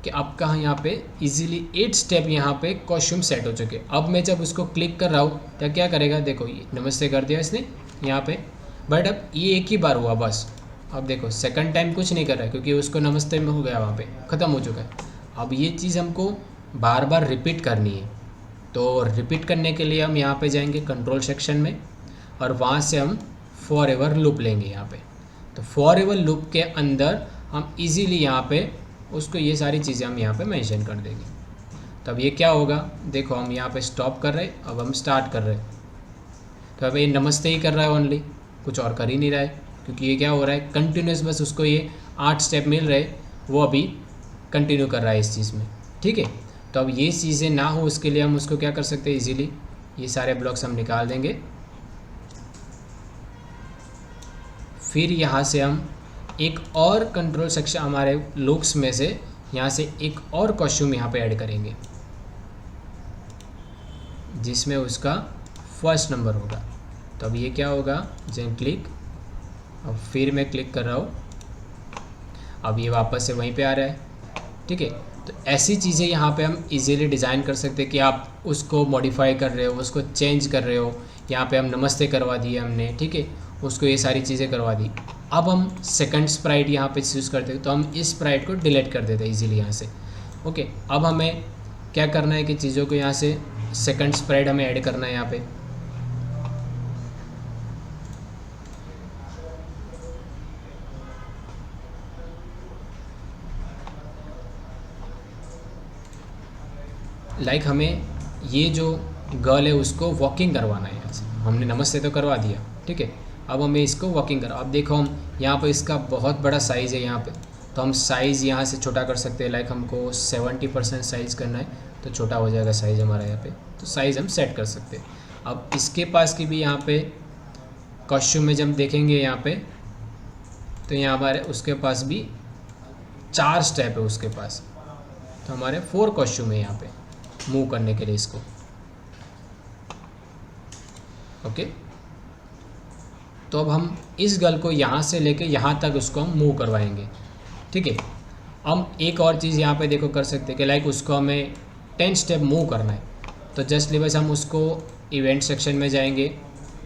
कि आपका यहाँ पे इजीली 8 स्टेप यहाँ पे कॉस्ट्यूम सेट हो चुके। अब मैं जब उसको क्लिक कर रहा हूँ तो क्या करेगा, देखो ये नमस्ते कर दिया इसने यहाँ पे, बट अब ये एक ही बार हुआ बस। अब देखो सेकंड टाइम कुछ नहीं कर रहा है क्योंकि उसको नमस्ते में हो गया, वहाँ पे ख़त्म हो चुका है। अब ये चीज़ हमको बार बार रिपीट करनी है, तो रिपीट करने के लिए हम यहाँ पे जाएंगे कंट्रोल सेक्शन में और वहाँ से हम फॉर एवर लूप लेंगे यहाँ पे। तो फॉर एवर लूप के अंदर हम इजीली यहाँ पे उसको ये सारी चीज़ें हम यहाँ पे मेंशन कर देंगे। तो अब ये क्या होगा, देखो हम यहाँ पे स्टॉप कर रहे, अब हम स्टार्ट कर रहे। तो अब ये नमस्ते ही कर रहा है ओनली, कुछ और कर ही नहीं रहा है, क्योंकि ये क्या हो रहा है कंटिन्यूस, बस उसको ये 8 स्टेप मिल रहे, वो अभी कंटिन्यू कर रहा है इस चीज़ में, ठीक है। तो अब ये चीज़ें ना हो उसके लिए हम उसको क्या कर सकते हैं, इजीली ये सारे ब्लॉक्स हम निकाल देंगे। फिर यहाँ से हम एक और कंट्रोल सेक्शन हमारे लुक्स में से यहाँ से एक और कॉस्ट्यूम यहाँ पे ऐड करेंगे जिसमें उसका फर्स्ट नंबर होगा। तो अब ये क्या होगा, जैन क्लिक, अब फिर मैं क्लिक कर रहा हूँ, अब ये वापस से वहीं पे आ रहा है, ठीक है। तो ऐसी चीज़ें यहाँ पे हम इजीली डिज़ाइन कर सकते हैं कि आप उसको मॉडिफाई कर रहे हो, उसको चेंज कर रहे हो। यहाँ पे हम नमस्ते करवा दिए हमने, ठीक है, उसको ये सारी चीज़ें करवा दी। अब हम सेकंड स्प्राइट यहाँ पे यूज़ करते हैं, तो हम इस स्प्राइट को डिलीट कर देते हैं इजीली यहाँ से। ओके, अब हमें क्या करना है कि चीज़ों को यहाँ से सेकंड स्प्राइट हमें ऐड करना है यहाँ पे। लाइक हमें ये जो गर्ल है उसको वॉकिंग करवाना है यहाँ से। हमने नमस्ते तो करवा दिया, ठीक है, अब हमें इसको वॉकिंग करा। अब देखो हम यहाँ पर इसका बहुत बड़ा साइज़ है यहाँ पे, तो हम साइज़ यहाँ से छोटा कर सकते हैं। लाइक हमको 70% साइज़ करना है तो छोटा हो जाएगा साइज़ हमारा यहाँ पे, तो साइज़ हम सेट कर सकते हैं। अब इसके पास की भी यहाँ पे कॉस्ट्यूम में जब देखेंगे यहाँ पे, तो यहाँ हमारे उसके पास भी 4 स्टेप है उसके पास, तो हमारे 4 कॉस्ट्यूम है यहाँ पे मूव करने के लिए इसको। ओके, तो अब हम इस गर्ल को यहाँ से लेके यहाँ तक उसको हम मूव करवाएंगे, ठीक है। हम एक और चीज़ यहाँ पे देखो कर सकते हैं कि लाइक उसको हमें 10 स्टेप मूव करना है, तो जस्ट बस हम उसको इवेंट सेक्शन में जाएंगे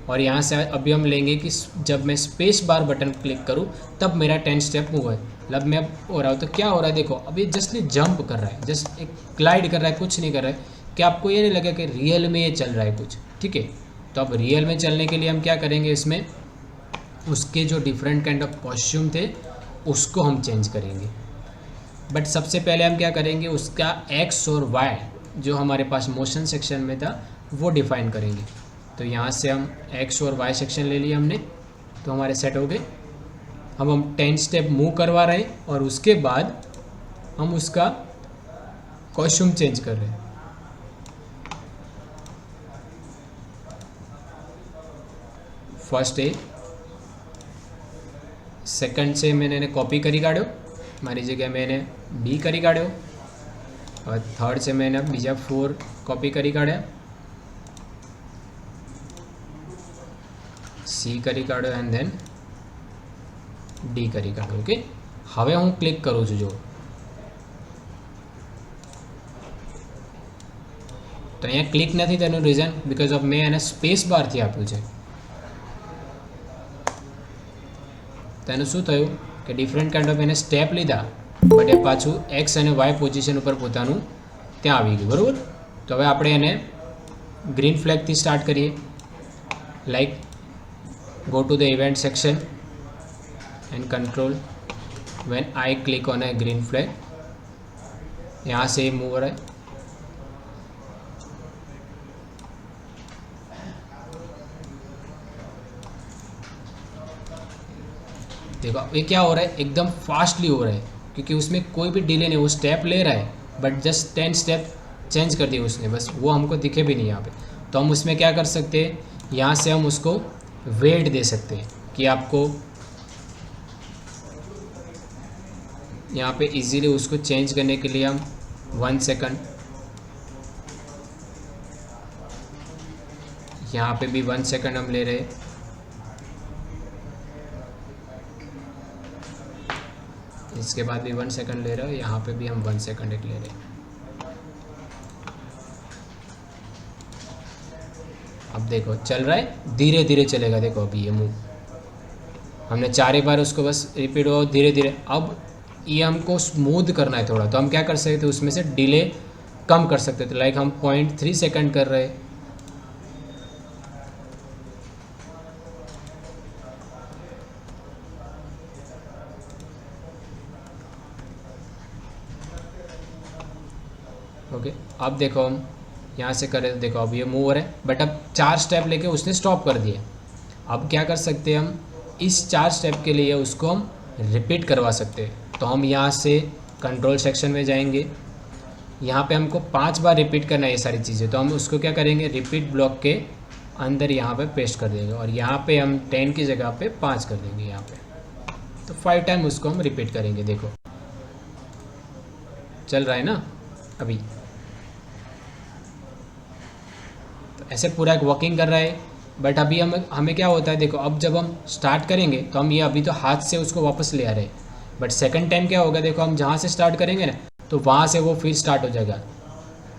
और यहाँ से अभी हम लेंगे कि जब मैं स्पेस बार बटन क्लिक करूँ तब मेरा 10 स्टेप मूव है। मतलब मैं अब हो रहा हूँ तो क्या हो रहा है देखो, अभी जस्ट जंप कर रहा है, जस्ट एक ग्लाइड कर रहा है, कुछ नहीं कर रहा है। कि आपको ये नहीं लगे कि रियल में ये चल रहा है कुछ, ठीक है। तो अब रियल में चलने के लिए हम क्या करेंगे, इसमें उसके जो डिफरेंट काइंड ऑफ कॉस्ट्यूम थे उसको हम चेंज करेंगे। बट सबसे पहले हम क्या करेंगे, उसका एक्स और वाई जो हमारे पास मोशन सेक्शन में था वो डिफाइन करेंगे। तो यहाँ से हम एक्स और वाई सेक्शन ले लिया हमने, तो हमारे सेट हो गए। अब हम 10 स्टेप मूव करवा रहे हैं और उसके बाद हम उसका कॉस्ट्यूम चेंज कर रहे हैं। फर्स्ट ए सेकंड से मैंने कॉपी करी काढ़ो, मारी जगह मैंने बी करी काढ़ो, और थर्ड से मैंने बीजा 4 कॉपी करी काढ़्या, सी करी काढ़ो एंड देन डी करी काढ़ो। ओके, हवे हूँ क्लिक करूँ छूँ जो, तो अँ क्लिक नहीं तेनु रीजन बिकॉज ऑफ मैं एने स्पेस बार थी आप्યું છે। तेनु शू थयुं कि डिफरंट काइंड ऑफ एने स्टेप लीधा बट ए पाछू एक्स और वाय पोजिशन पर पोतानुं त्यां आवी गयुं, बराबर। तो हवे आपणे एने ग्रीन फ्लेग थी स्टार्ट करिए। Like go to the event section and control when I click on a green flag, यहाँ से मूव हो रहा है। देखो ये क्या हो रहा है, एकदम फास्टली हो रहा है क्योंकि उसमें कोई भी डिले नहीं, वो स्टेप ले रहा है बट जस्ट 10 स्टेप चेंज कर दिए उसने, बस वो हमको दिखे भी नहीं यहाँ पे। तो हम उसमें क्या कर सकते हैं, यहाँ से हम उसको वेट दे सकते हैं कि आपको यहाँ पे इजीली उसको चेंज करने के लिए हम 1 सेकंड, यहाँ पे भी 1 सेकंड हम ले रहे हैं, इसके बाद भी 1 सेकंड ले रहे हो, यहाँ पे भी हम 1 सेकंड एक ले रहे हैं। अब देखो चल रहा है, धीरे धीरे चलेगा। देखो अभी ये मूव हमने 4 बार उसको बस रिपीट हो धीरे धीरे। अब ये हमको स्मूथ करना है थोड़ा, तो हम क्या कर सकते हैं, उसमें से डिले कम कर सकते थे। लाइक हम 0.3 सेकंड कर रहे हैं, ओके। अब देखो हम यहाँ से करें तो देखो अब ये मूव हो रहा है बट अब 4 स्टेप लेके उसने स्टॉप कर दिए। अब क्या कर सकते हैं, हम इस 4 स्टेप के लिए उसको हम रिपीट करवा सकते हैं। तो हम यहाँ से कंट्रोल सेक्शन में जाएंगे, यहाँ पे हमको 5 बार रिपीट करना है ये सारी चीज़ें। तो हम उसको क्या करेंगे, रिपीट ब्लॉक के अंदर यहाँ पे पेस्ट कर देंगे और यहाँ पे हम 10 की जगह पे 5 कर देंगे यहाँ पे। तो 5 टाइम उसको हम रिपीट करेंगे। देखो चल रहा है ना अभी, तो ऐसे पूरा एक वॉकिंग कर रहा है। बट अभी हमें क्या होता है, देखो अब जब हम स्टार्ट करेंगे तो हम ये अभी तो हाथ से उसको वापस ले आ रहे हैं, बट सेकंड टाइम क्या होगा, देखो हम जहाँ से स्टार्ट करेंगे ना तो वहाँ से वो फिर स्टार्ट हो जाएगा।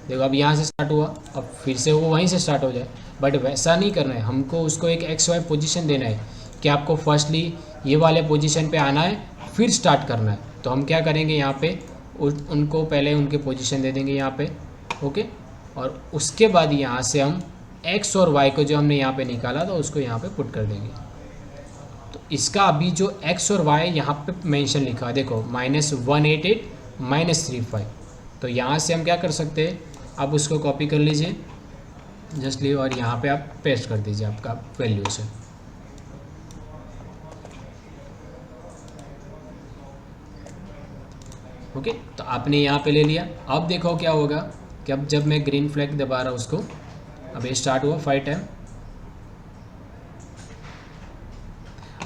देखो अब यहाँ से स्टार्ट हुआ, अब फिर से वो वहीं से स्टार्ट हो जाए। बट वैसा नहीं करना है, हमको उसको एक एक्स वाई पोजीशन देना है कि आपको फर्स्टली ये वाले पोजीशन पे आना है फिर स्टार्ट करना है। तो हम क्या करेंगे, यहाँ पे उनको पहले उनके पोजीशन दे देंगे यहाँ पे, ओके। और उसके बाद यहाँ से हम एक्स और वाई को जो हमने यहाँ पे निकाला तो उसको यहाँ पे पुट कर देंगे। तो इसका अभी जो एक्स और वाई यहाँ पे मेंशन लिखा है देखो, -188 -35। तो यहाँ से हम क्या कर सकते हैं, आप उसको कॉपी कर लीजिए जस्टली और यहाँ पे आप पेस्ट कर दीजिए आपका वैल्यू से। ओके, तो आपने यहाँ पे ले लिया। अब देखो क्या होगा कि अब जब मैं ग्रीन फ्लैग दबा रहा हूँ उसको, अब ये स्टार्ट हुआ 5 टाइम,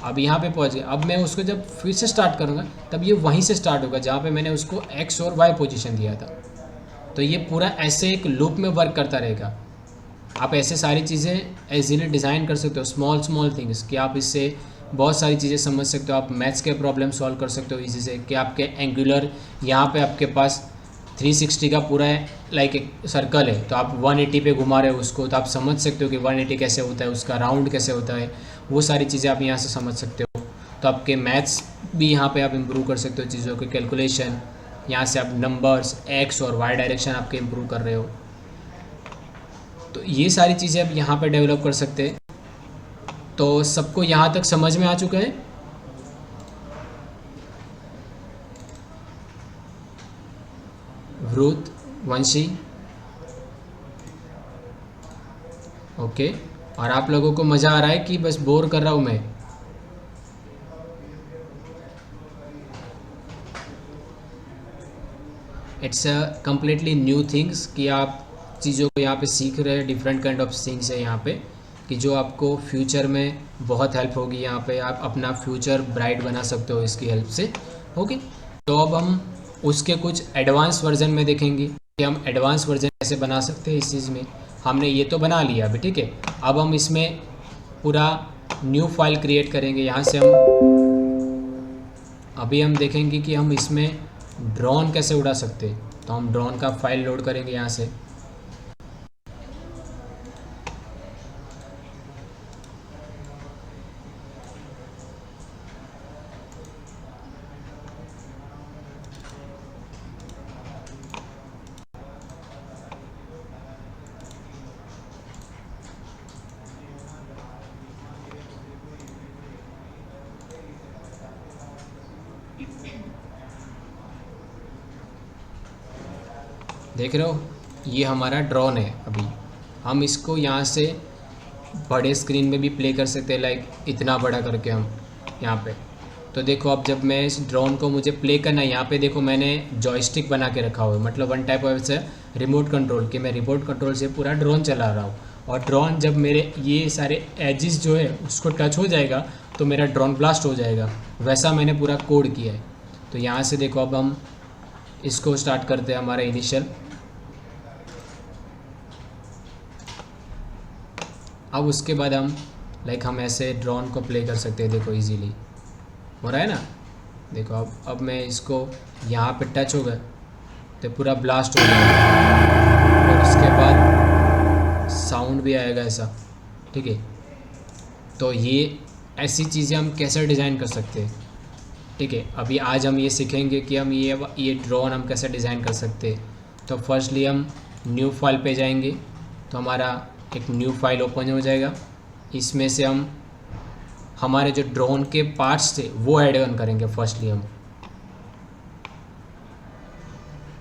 अब यहाँ पे पहुँच गया। अब मैं उसको जब फिर से स्टार्ट करूँगा तब ये वहीं से स्टार्ट होगा जहाँ पे मैंने उसको एक्स और वाई पोजीशन दिया था। तो ये पूरा ऐसे एक लूप में वर्क करता रहेगा। आप ऐसे सारी चीज़ें इजीली डिज़ाइन कर सकते हो, स्मॉल स्मॉल थिंग्स, कि आप इससे बहुत सारी चीज़ें समझ सकते हो। आप मैथ्स के प्रॉब्लम सॉल्व कर सकते हो इजी से, कि आपके एंगुलर यहाँ पे आपके पास 360 का पूरा लाइक एक सर्कल है, तो आप 180 पे घुमा रहे हो उसको, तो आप समझ सकते हो कि 180 कैसे होता है, उसका राउंड कैसे होता है, वो सारी चीज़ें आप यहाँ से समझ सकते हो। तो आपके मैथ्स भी यहाँ पे आप इम्प्रूव कर सकते हो, चीज़ों के कैलकुलेशन, यहाँ से आप नंबर्स एक्स और वाई डायरेक्शन आपके इम्प्रूव कर रहे हो। तो ये सारी चीज़ें आप यहाँ पे डेवलप कर सकते हैं। तो सबको यहाँ तक समझ में आ चुका है? वृत, वंशी, ओके। और आप लोगों को मज़ा आ रहा है कि बस बोर कर रहा हूँ मैं? It's a completely new things, कि आप चीज़ों को यहाँ पे सीख रहे हैं, डिफरेंट काइंड ऑफ थिंग्स है यहाँ पे, कि जो आपको फ्यूचर में बहुत हेल्प होगी। यहाँ पे आप अपना फ्यूचर ब्राइट बना सकते हो इसकी हेल्प से। ओके, तो अब हम उसके कुछ एडवांस वर्जन में देखेंगे कि हम एडवांस वर्जन कैसे बना सकते हैं इस चीज़ में। हमने ये तो बना लिया अभी, ठीक है। अब हम इसमें पूरा न्यू फाइल क्रिएट करेंगे। यहाँ से हम अभी हम देखेंगे कि हम इसमें ड्रोन कैसे उड़ा सकते हैं। तो हम ड्रोन का फाइल लोड करेंगे यहाँ से। देख रहे हो, ये हमारा ड्रोन है। अभी हम इसको यहाँ से बड़े स्क्रीन में भी प्ले कर सकते हैं, लाइक इतना बड़ा करके हम यहाँ पे। तो देखो, अब जब मैं इस ड्रोन को मुझे प्ले करना है, यहाँ पे देखो मैंने जॉयस्टिक बना के रखा हुआ है, मतलब वन टाइप ऑफ से रिमोट कंट्रोल, कि मैं रिमोट कंट्रोल से पूरा ड्रोन चला रहा हूँ। और ड्रोन जब मेरे ये सारे एजिस जो है उसको टच हो जाएगा तो मेरा ड्रोन ब्लास्ट हो जाएगा। वैसा मैंने पूरा कोड किया है। तो यहाँ से देखो, अब हम इसको स्टार्ट करते हैं हमारा इनिशियल। अब उसके बाद हम लाइक हम ऐसे ड्रोन को प्ले कर सकते हैं। देखो इजीली हो रहा है ना। देखो अब मैं इसको यहाँ पे टच होगा तो पूरा ब्लास्ट हो जाएगा, और उसके बाद साउंड भी आएगा ऐसा, ठीक है। तो ये ऐसी चीज़ें हम कैसे डिज़ाइन कर सकते हैं, ठीक है। अभी आज हम ये सीखेंगे कि हम ये ड्रोन हम कैसे डिज़ाइन कर सकते हैं। तो फर्स्टली हम न्यू फाइल पे जाएंगे, तो हमारा एक न्यू फाइल ओपन हो जाएगा। इसमें से हम हमारे जो ड्रोन के पार्ट्स थे वो ऐड ऑन करेंगे फर्स्टली हम।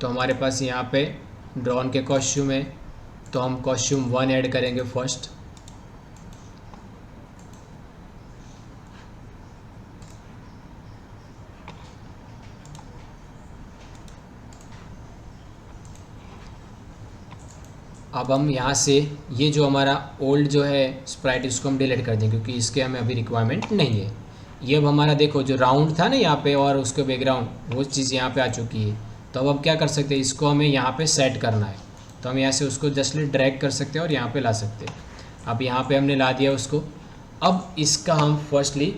तो हमारे पास यहाँ पे ड्रोन के कॉस्ट्यूम है, तो हम कॉस्ट्यूम 1 ऐड करेंगे फर्स्ट। अब हम यहाँ से ये जो हमारा ओल्ड जो है स्प्राइट, इसको हम डिलीट कर देंगे क्योंकि इसके हमें अभी रिक्वायरमेंट नहीं है। ये अब हमारा देखो जो राउंड था ना यहाँ पे और उसके बैकग्राउंड, वो चीज़ यहाँ पे आ चुकी है। तो अब हम क्या कर सकते हैं, इसको हमें यहाँ पे सेट करना है। तो हम यहाँ से उसको जस्टली ड्रैग कर सकते हैं और यहाँ पे ला सकते हैं। अब यहाँ पे हमने ला दिया उसको। अब इसका हम फर्स्टली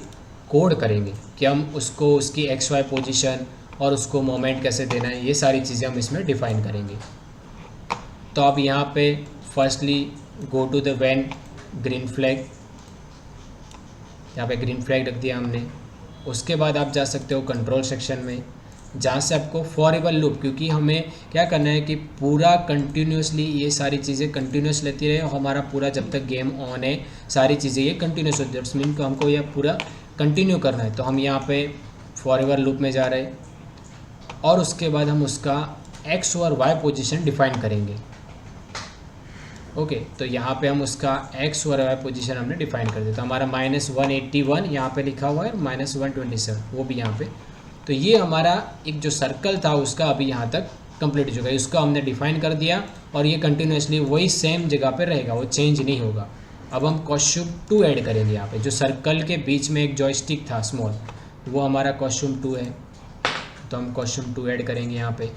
कोड करेंगे कि हम उसको उसकी XY पोजीशन और उसको मोमेंट कैसे देना है, ये सारी चीज़ें हम इसमें डिफ़ाइन करेंगे। तो अब यहाँ पे firstly go to the when green flag, यहाँ पे ग्रीन फ्लैग रख दिया हमने। उसके बाद आप जा सकते हो कंट्रोल सेक्शन में, जहाँ से आपको फॉरएवर लूप, क्योंकि हमें क्या करना है कि पूरा कंटिन्यूसली ये सारी चीज़ें कंटिन्यूस लेती रहे और हमारा पूरा जब तक गेम ऑन है सारी चीज़ें ये कंटिन्यूस होती है। दैट्स मीन को हमको यह पूरा कंटिन्यू करना है। तो हम यहाँ पे फॉरएवर लूप में जा रहे हैं और उसके बाद हम उसका X और Y पोजीशन डिफाइन करेंगे। ओके, तो यहाँ पे हम उसका X और Y पोजीशन हमने डिफाइन कर दिया। तो हमारा -181 यहाँ पे लिखा हुआ है, -127 वो भी यहाँ पे। तो ये हमारा एक जो सर्कल था उसका अभी यहाँ तक कंप्लीट हो चुका है। उसका हमने डिफाइन कर दिया और ये कंटिन्यूसली वही सेम जगह पे रहेगा, वो चेंज नहीं होगा। अब हम कॉस्ट्यूम 2 ऐड करेंगे यहाँ पे। जो सर्कल के बीच में एक जॉयस्टिक था स्मॉल, वो हमारा कॉस्ट्यूम 2 है। तो हम कॉस्ट्यूम 2 ऐड करेंगे यहाँ पे।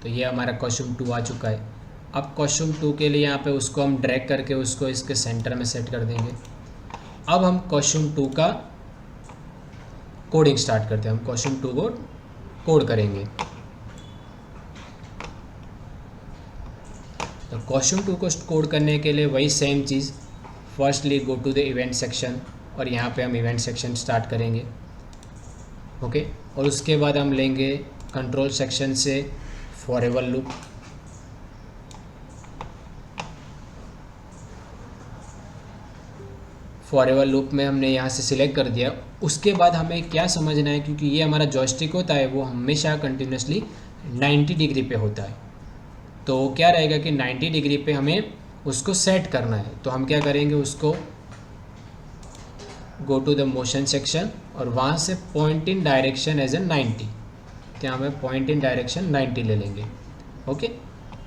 तो ये हमारा कॉस्ट्यूम 2 आ चुका है। अब कॉस्ट्यूम 2 के लिए यहाँ पे उसको हम ड्रैग करके उसको इसके सेंटर में सेट कर देंगे। अब हम कॉस्ट्यूम 2 का कोडिंग स्टार्ट करते हैं। हम कॉस्ट्यूम 2 को कोड करेंगे। तो कॉस्ट्यूम 2 को कोड करने के लिए वही सेम चीज़, firstly go to the event section, और यहाँ पे हम इवेंट सेक्शन स्टार्ट करेंगे। ओके, और उसके बाद हम लेंगे कंट्रोल सेक्शन से फॉरएवर लूप। फॉरएवर लूप में हमने यहाँ से सिलेक्ट कर दिया। उसके बाद हमें क्या समझना है, क्योंकि ये हमारा जॉयस्टिक होता है वो हमेशा कंटिन्यूसली 90 डिग्री पे होता है। तो क्या रहेगा कि 90 डिग्री पे हमें उसको सेट करना है। तो हम क्या करेंगे, उसको go to the motion section और वहाँ से point in direction as a 90, तो यहाँ हमें पॉइंट इन डायरेक्शन 90 ले लेंगे। ओके,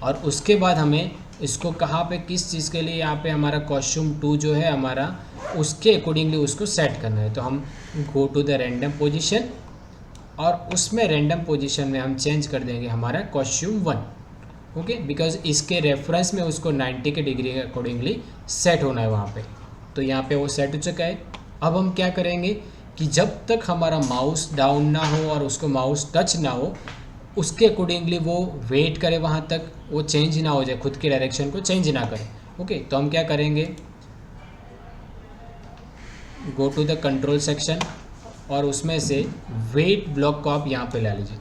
और उसके बाद हमें इसको कहाँ पे किस चीज़ के लिए, यहाँ पे हमारा कॉस्ट्यूम 2 जो है हमारा, उसके अकॉर्डिंगली उसको सेट करना है। तो हम go to the random position और उसमें रैंडम पोजीशन में हम चेंज कर देंगे हमारा कॉस्ट्यूम 1। ओके, बिकॉज इसके रेफरेंस में उसको 90 के डिग्री के अकॉर्डिंगली सेट होना है वहाँ पे। तो यहाँ पे वो सेट हो चुका है। अब हम क्या करेंगे कि जब तक हमारा माउस डाउन ना हो और उसको माउस टच ना हो, उसके अकॉर्डिंगली वो वेट करे वहाँ तक, वो चेंज ना हो जाए, खुद के डायरेक्शन को चेंज ना करे। ओके, तो हम क्या करेंगे, go to the control section और उसमें से वेट ब्लॉक को आप यहाँ पे ला लीजिए।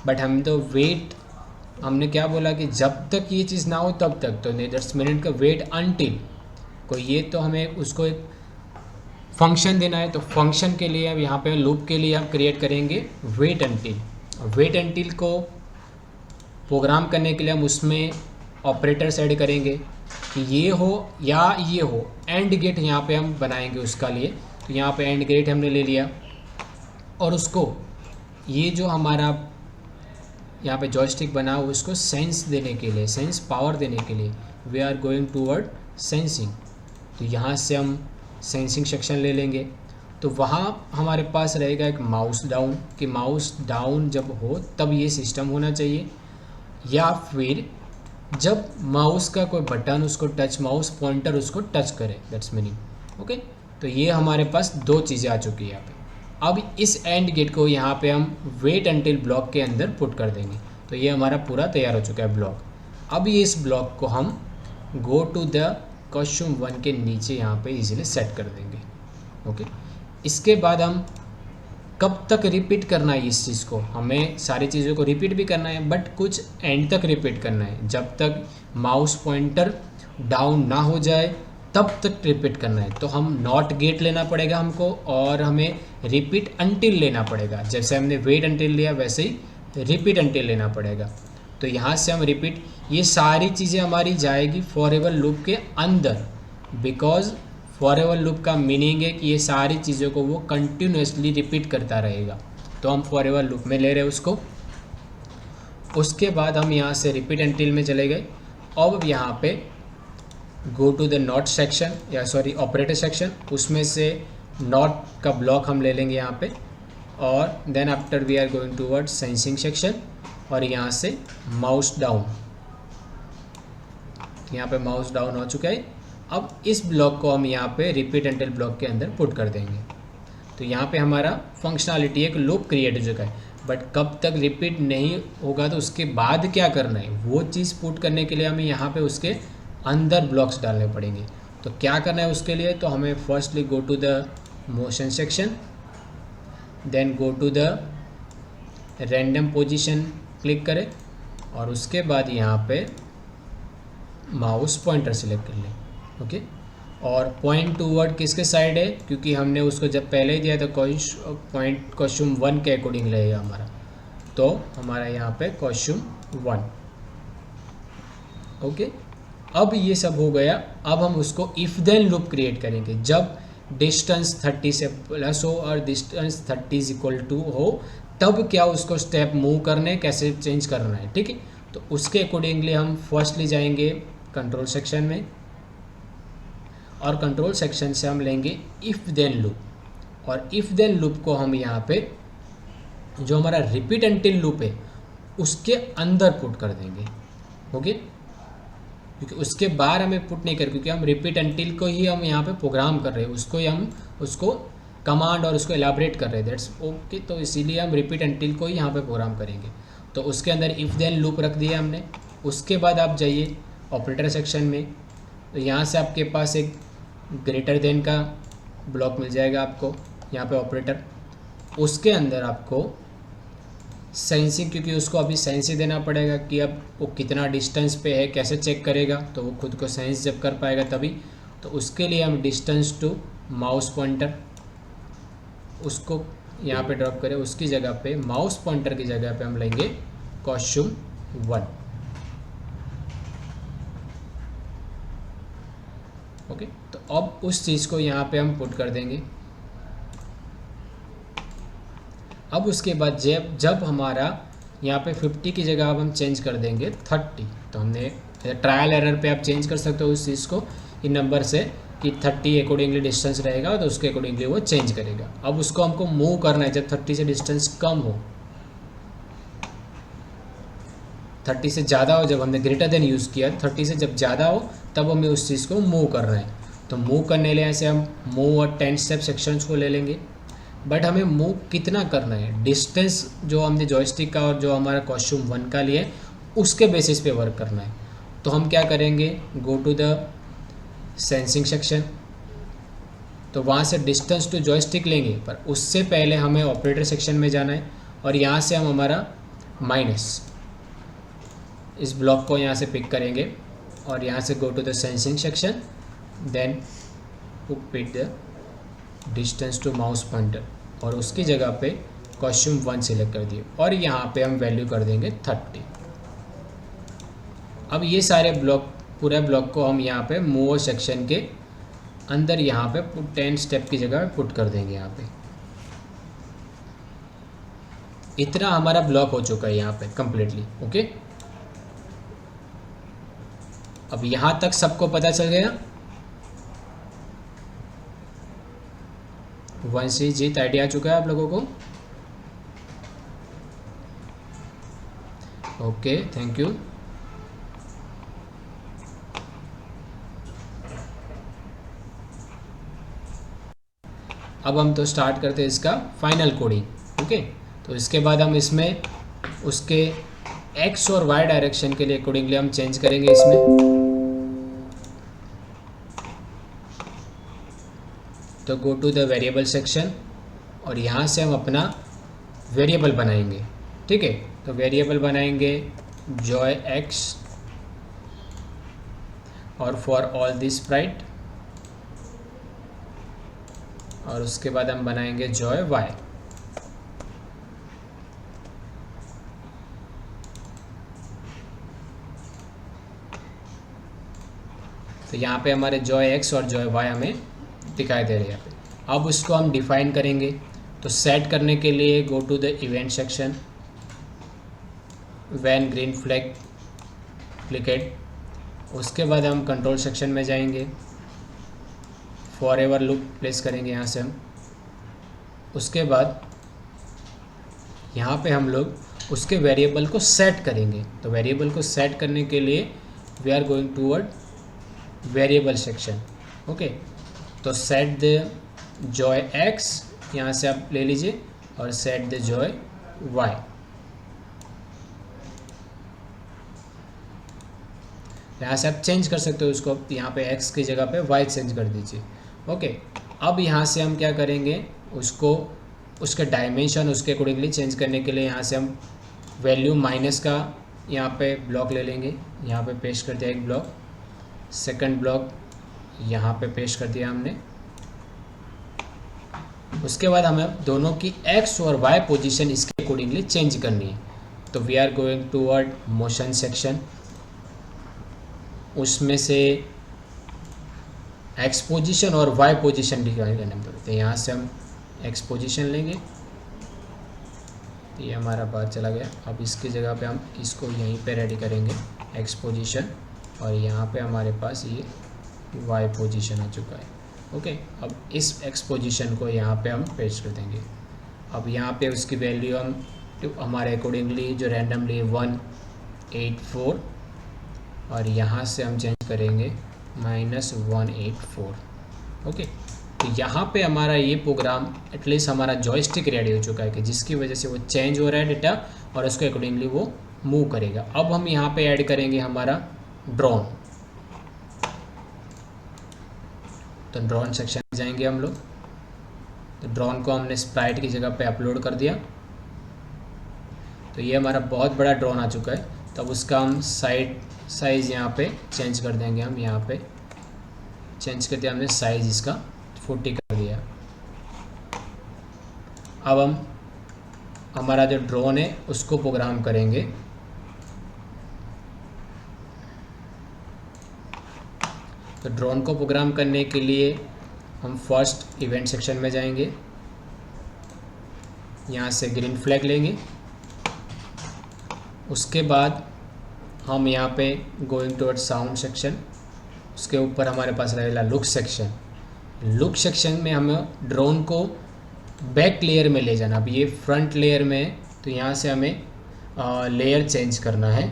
बट हम तो वेट, हमने क्या बोला कि जब तक ये चीज़ ना हो तब तक, तो नहीं, 10 मिनट का वेट अनटिल को, ये तो हमें उसको एक फंक्शन देना है। तो फंक्शन के लिए अब यहाँ पे लूप के लिए हम क्रिएट करेंगे वेट अनटिल। वेट अनटिल को प्रोग्राम करने के लिए हम उसमें ऑपरेटर्स ऐड करेंगे कि ये हो या ये हो। एंड गेट यहाँ पे हम बनाएंगे उसका लिए। तो यहाँ पे एंड गेट हमने ले लिया और उसको ये जो हमारा यहाँ पे जॉयस्टिक बना हो उसको सेंस देने के लिए, सेंस पावर देने के लिए we are going toward sensing. तो यहाँ से हम सेंसिंग सेक्शन ले लेंगे। तो वहाँ हमारे पास रहेगा एक माउस डाउन, कि माउस डाउन जब हो तब ये सिस्टम होना चाहिए, या फिर जब माउस का कोई बटन उसको टच, माउस पॉइंटर उसको टच करे, दैट्स मीनिंग। ओके, तो ये हमारे पास दो चीज़ें आ चुकी है यहाँ पे। अब इस एंड गेट को यहाँ पे हम वेट अनटिल ब्लॉक के अंदर पुट कर देंगे। तो ये हमारा पूरा तैयार हो चुका है ब्लॉक। अब ये इस ब्लॉक को हम गो टू द कॉस्ट्यूम 1 के नीचे यहाँ पे इजीली सेट कर देंगे। ओके, इसके बाद हम कब तक रिपीट करना है इस चीज़ को, हमें सारी चीज़ों को रिपीट भी करना है, बट कुछ एंड तक रिपीट करना है। जब तक माउस पॉइंटर डाउन ना हो जाए तब तक रिपीट करना है। तो हम नॉट गेट लेना पड़ेगा हमको, और हमें रिपीट अनटिल लेना पड़ेगा। जैसे हमने वेट अनटिल लिया वैसे ही रिपीट अनटिल लेना पड़ेगा। तो यहाँ से हम रिपीट, ये सारी चीज़ें हमारी जाएगी फॉरएवर लूप के अंदर, बिकॉज फॉरएवर लूप का मीनिंग है कि ये सारी चीज़ों को वो कंटिन्यूसली रिपीट करता रहेगा। तो हम फॉरएवर लूप में ले रहे हैं उसको। उसके बाद हम यहाँ से रिपीट अनटिल में चले गए। अब यहाँ पे go to the not section, या सॉरी ऑपरेटर सेक्शन, उसमें से नॉट का ब्लॉक हम ले लेंगे यहाँ पे, और then after we are going toward sensing section, और यहाँ से माउस डाउन। यहाँ पे माउस डाउन हो चुका है। अब इस ब्लॉक को हम यहाँ पे रिपीट अनटिल ब्लॉक के अंदर पुट कर देंगे। तो यहाँ पे हमारा फंक्शनलिटी एक लूप क्रिएट हो चुका है। बट कब तक रिपीट नहीं होगा तो उसके बाद क्या करना है, वो चीज़ पुट करने के लिए हमें यहाँ पे उसके अंदर ब्लॉक्स डालने पड़ेंगे। तो क्या करना है उसके लिए, तो हमें firstly go to the motion section, then go to the random position click करें, और उसके बाद यहाँ पे माउस पॉइंटर सेलेक्ट कर लें। ओके, और पॉइंट टूवर्ड किसके साइड है, क्योंकि हमने उसको जब पहले ही दिया था पॉइंट कॉस्ट्यूम 1 के अकॉर्डिंग रहेगा हमारा। तो हमारा यहाँ पे कॉस्ट्यूम 1। ओके, अब ये सब हो गया। अब हम उसको इफ देन लूप क्रिएट करेंगे। जब डिस्टेंस 30 से प्लस हो और डिस्टेंस 30 इक्वल टू हो, तब क्या उसको स्टेप मूव करने, कैसे चेंज करना है। ठीक है, तो उसके अकॉर्डिंगली हम फर्स्टली जाएंगे कंट्रोल सेक्शन में, और कंट्रोल सेक्शन से हम लेंगे इफ़ देन लूप, और इफ़ देन लूप को हम यहाँ पे जो हमारा रिपीट अनटिल लूप है उसके अंदर पुट कर देंगे। ओके, क्योंकि उसके बाहर हमें पुट नहीं कर, क्योंकि हम रिपीट अंटिल को ही हम यहाँ पे प्रोग्राम कर रहे हैं, उसको ही हम उसको कमांड और उसको एलाबरेट कर रहे हैं, दैट्स ओके। तो इसीलिए हम रिपीट अंटिल को ही यहाँ पे प्रोग्राम करेंगे। तो उसके अंदर इफ़ देन लूप रख दिया हमने। उसके बाद आप जाइए ऑपरेटर सेक्शन में, तो यहाँ से आपके पास एक ग्रेटर देन का ब्लॉक मिल जाएगा आपको यहाँ पे ऑपरेटर। उसके अंदर आपको सेंसिंग, क्योंकि उसको अभी सेंस ही देना पड़ेगा कि अब वो कितना डिस्टेंस पे है, कैसे चेक करेगा, तो वो खुद को सेंस जब कर पाएगा तभी। तो उसके लिए हम डिस्टेंस टू माउस पॉइंटर उसको यहाँ पे ड्रॉप करें। उसकी जगह पे माउस पॉइंटर की जगह पे हम लेंगे कॉस्ट्यूम 1। ओके, तो अब उस चीज़ को यहाँ पे हम पुट कर देंगे। अब उसके बाद जब हमारा यहाँ पे 50 की जगह अब हम चेंज कर देंगे 30। तो हमने ट्रायल एरर पे आप चेंज कर सकते हो उस चीज़ को इन नंबर से कि 30 अकॉर्डिंगली डिस्टेंस रहेगा, तो उसके अकॉर्डिंगली वो चेंज करेगा। अब उसको हमको मूव करना है जब 30 से डिस्टेंस कम हो, 30 से ज़्यादा हो, जब हमने ग्रेटर देन यूज़ किया 30 से जब ज़्यादा हो तब हमें उस चीज़ को मूव करना है। तो मूव करने लिए ऐसे हम मूव और 10 स्टेप सेक्शंस को ले लेंगे। बट हमें मूव कितना करना है, डिस्टेंस जो हमने जॉयस्टिक का और जो हमारा कॉस्ट्यूम 1 का लिए उसके बेसिस पे वर्क करना है। तो हम क्या करेंगे, go to the sensing section. तो वहाँ से डिस्टेंस टू जॉयस्टिक लेंगे, पर उससे पहले हमें ऑपरेटर सेक्शन में जाना है और यहाँ से हम हमारा माइनस इस ब्लॉक को यहाँ से पिक करेंगे और यहाँ से go to the sensing section, then pick the distance to mouse pointer और उसकी जगह पे कॉस्ट्यूम 1 सिलेक्ट कर दिए और यहाँ पे हम वैल्यू कर देंगे 30। अब ये सारे ब्लॉक, पूरे ब्लॉक को हम यहाँ पे मूव सेक्शन के अंदर यहाँ पे 10 स्टेप की जगह पुट कर देंगे यहाँ पे। इतना हमारा ब्लॉक हो चुका है यहाँ पे कंप्लीटली। ओके, अब यहाँ तक सबको पता चल गया। वंशी जीत आइडिया आ चुका है आप लोगों को। Okay, thank you. अब हम तो स्टार्ट करते हैं इसका फाइनल कोडिंग। ओके, तो इसके बाद हम इसमें उसके एक्स और वाई डायरेक्शन के लिए अकॉर्डिंगली हम चेंज करेंगे इसमें। तो go to the variable section और यहाँ से हम अपना वेरिएबल बनाएंगे। ठीक है, तो वेरिएबल बनाएंगे जॉय एक्स और फॉर ऑल दिस स्प्राइट, और उसके बाद हम बनाएंगे जॉय वाई। तो यहाँ पे हमारे जॉय एक्स और जॉय वाई हमें दिखाई दे रहे हैं यहाँ पे। अब उसको हम डिफाइन करेंगे। तो सेट करने के लिए go to the event section, when green flag clicked. उसके बाद हम कंट्रोल सेक्शन में जाएंगे, फॉर एवर लूप प्लेस करेंगे यहाँ से हम। उसके बाद यहाँ पे हम लोग उसके वेरिएबल को सेट करेंगे। तो वेरिएबल को सेट करने के लिए we are going toward variable section. Okay, तो सेट द जॉय एक्स यहाँ से आप ले लीजिए और सेट द जॉय वाई। यहाँ से आप चेंज कर सकते हो उसको, यहाँ पे x की जगह पे y चेंज कर दीजिए। ओके, अब यहाँ से हम क्या करेंगे, उसको उसके डायमेंशन उसके अकॉर्डिंगली चेंज करने के लिए यहाँ से हम वैल्यू माइनस का यहाँ पे ब्लॉक ले लेंगे। यहाँ पे पेस्ट कर दिया एक ब्लॉक, सेकंड ब्लॉक यहाँ पे पेस्ट कर दिया हमने। उसके बाद हमें दोनों की x और y पोजीशन इसके अकॉर्डिंगली चेंज करनी है। तो we are going toward motion section, उसमें से x पोजीशन और y पोजीशन डिफाइन करना पड़ता है। यहाँ से हम x पोजीशन लेंगे, ये हमारा बात चला गया। अब इसकी जगह पे हम इसको यहीं पे रेडी करेंगे x पोजीशन, और यहाँ पे हमारे पास ये y पोजीशन आ चुका है। ओके, अब इस x पोजीशन को यहाँ पे हम पेस्ट कर देंगे। अब यहाँ पे उसकी वैल्यू हम तो हमारे अकॉर्डिंगली जो रैंडमली 184 और यहाँ से हम चेंज करेंगे -184। ओके, तो यहाँ पे हमारा ये प्रोग्राम एटलीस्ट हमारा जॉयस्टिक रेडी हो चुका है कि जिसकी वजह से वो चेंज हो रहा है डेटा और उसके अकॉर्डिंगली वो मूव करेगा। अब हम यहाँ पे ऐड करेंगे हमारा ड्रोन। तो ड्रोन सेक्शन में जाएंगे हम लोग। तो ड्रोन को हमने स्प्राइट की जगह पे अपलोड कर दिया। तो ये हमारा बहुत बड़ा ड्रोन आ चुका है। तो अब उसका हम साइज़ यहाँ पे चेंज कर देंगे। हम यहाँ पे चेंज कर दिया हमने, साइज़ इसका 40 कर दिया। अब हम हमारा जो ड्रोन है उसको प्रोग्राम करेंगे। तो ड्रोन को प्रोग्राम करने के लिए हम फर्स्ट इवेंट सेक्शन में जाएंगे, यहाँ से ग्रीन फ्लैग लेंगे। उसके बाद हम यहाँ पे गोइंग टुवर्ड साउंड सेक्शन, उसके ऊपर हमारे पास रहेगा लुक सेक्शन। लुक सेक्शन में हमें ड्रोन को बैक लेयर में ले जाना। अब ये फ्रंट लेयर में, तो यहाँ से हमें लेयर चेंज करना है।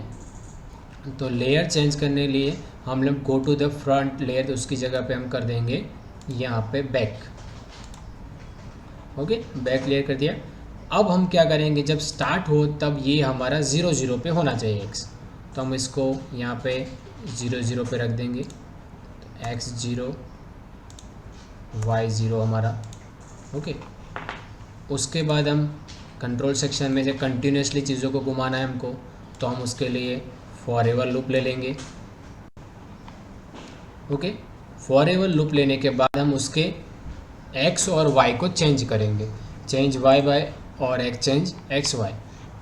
तो लेयर चेंज करने लिए हम लोग go to the front layer, तो उसकी जगह पे हम कर देंगे यहाँ पे बैक। ओके, बैक लेयर कर दिया। अब हम क्या करेंगे, जब स्टार्ट हो तब ये हमारा 0 0 पे होना चाहिए x। तो हम इसको यहाँ पे 0 0 पे रख देंगे। तो x 0 y 0 हमारा। ओके, उसके बाद हम कंट्रोल सेक्शन में जब कंटिन्यूसली चीज़ों को घुमाना है हमको, तो हम उसके लिए फॉरएवर लूप ले लेंगे। ओके, फॉरएवर लूप लेने के बाद हम उसके x और y को चेंज करेंगे। चेंज y बाय और एक्सचेंज एक्स वाई।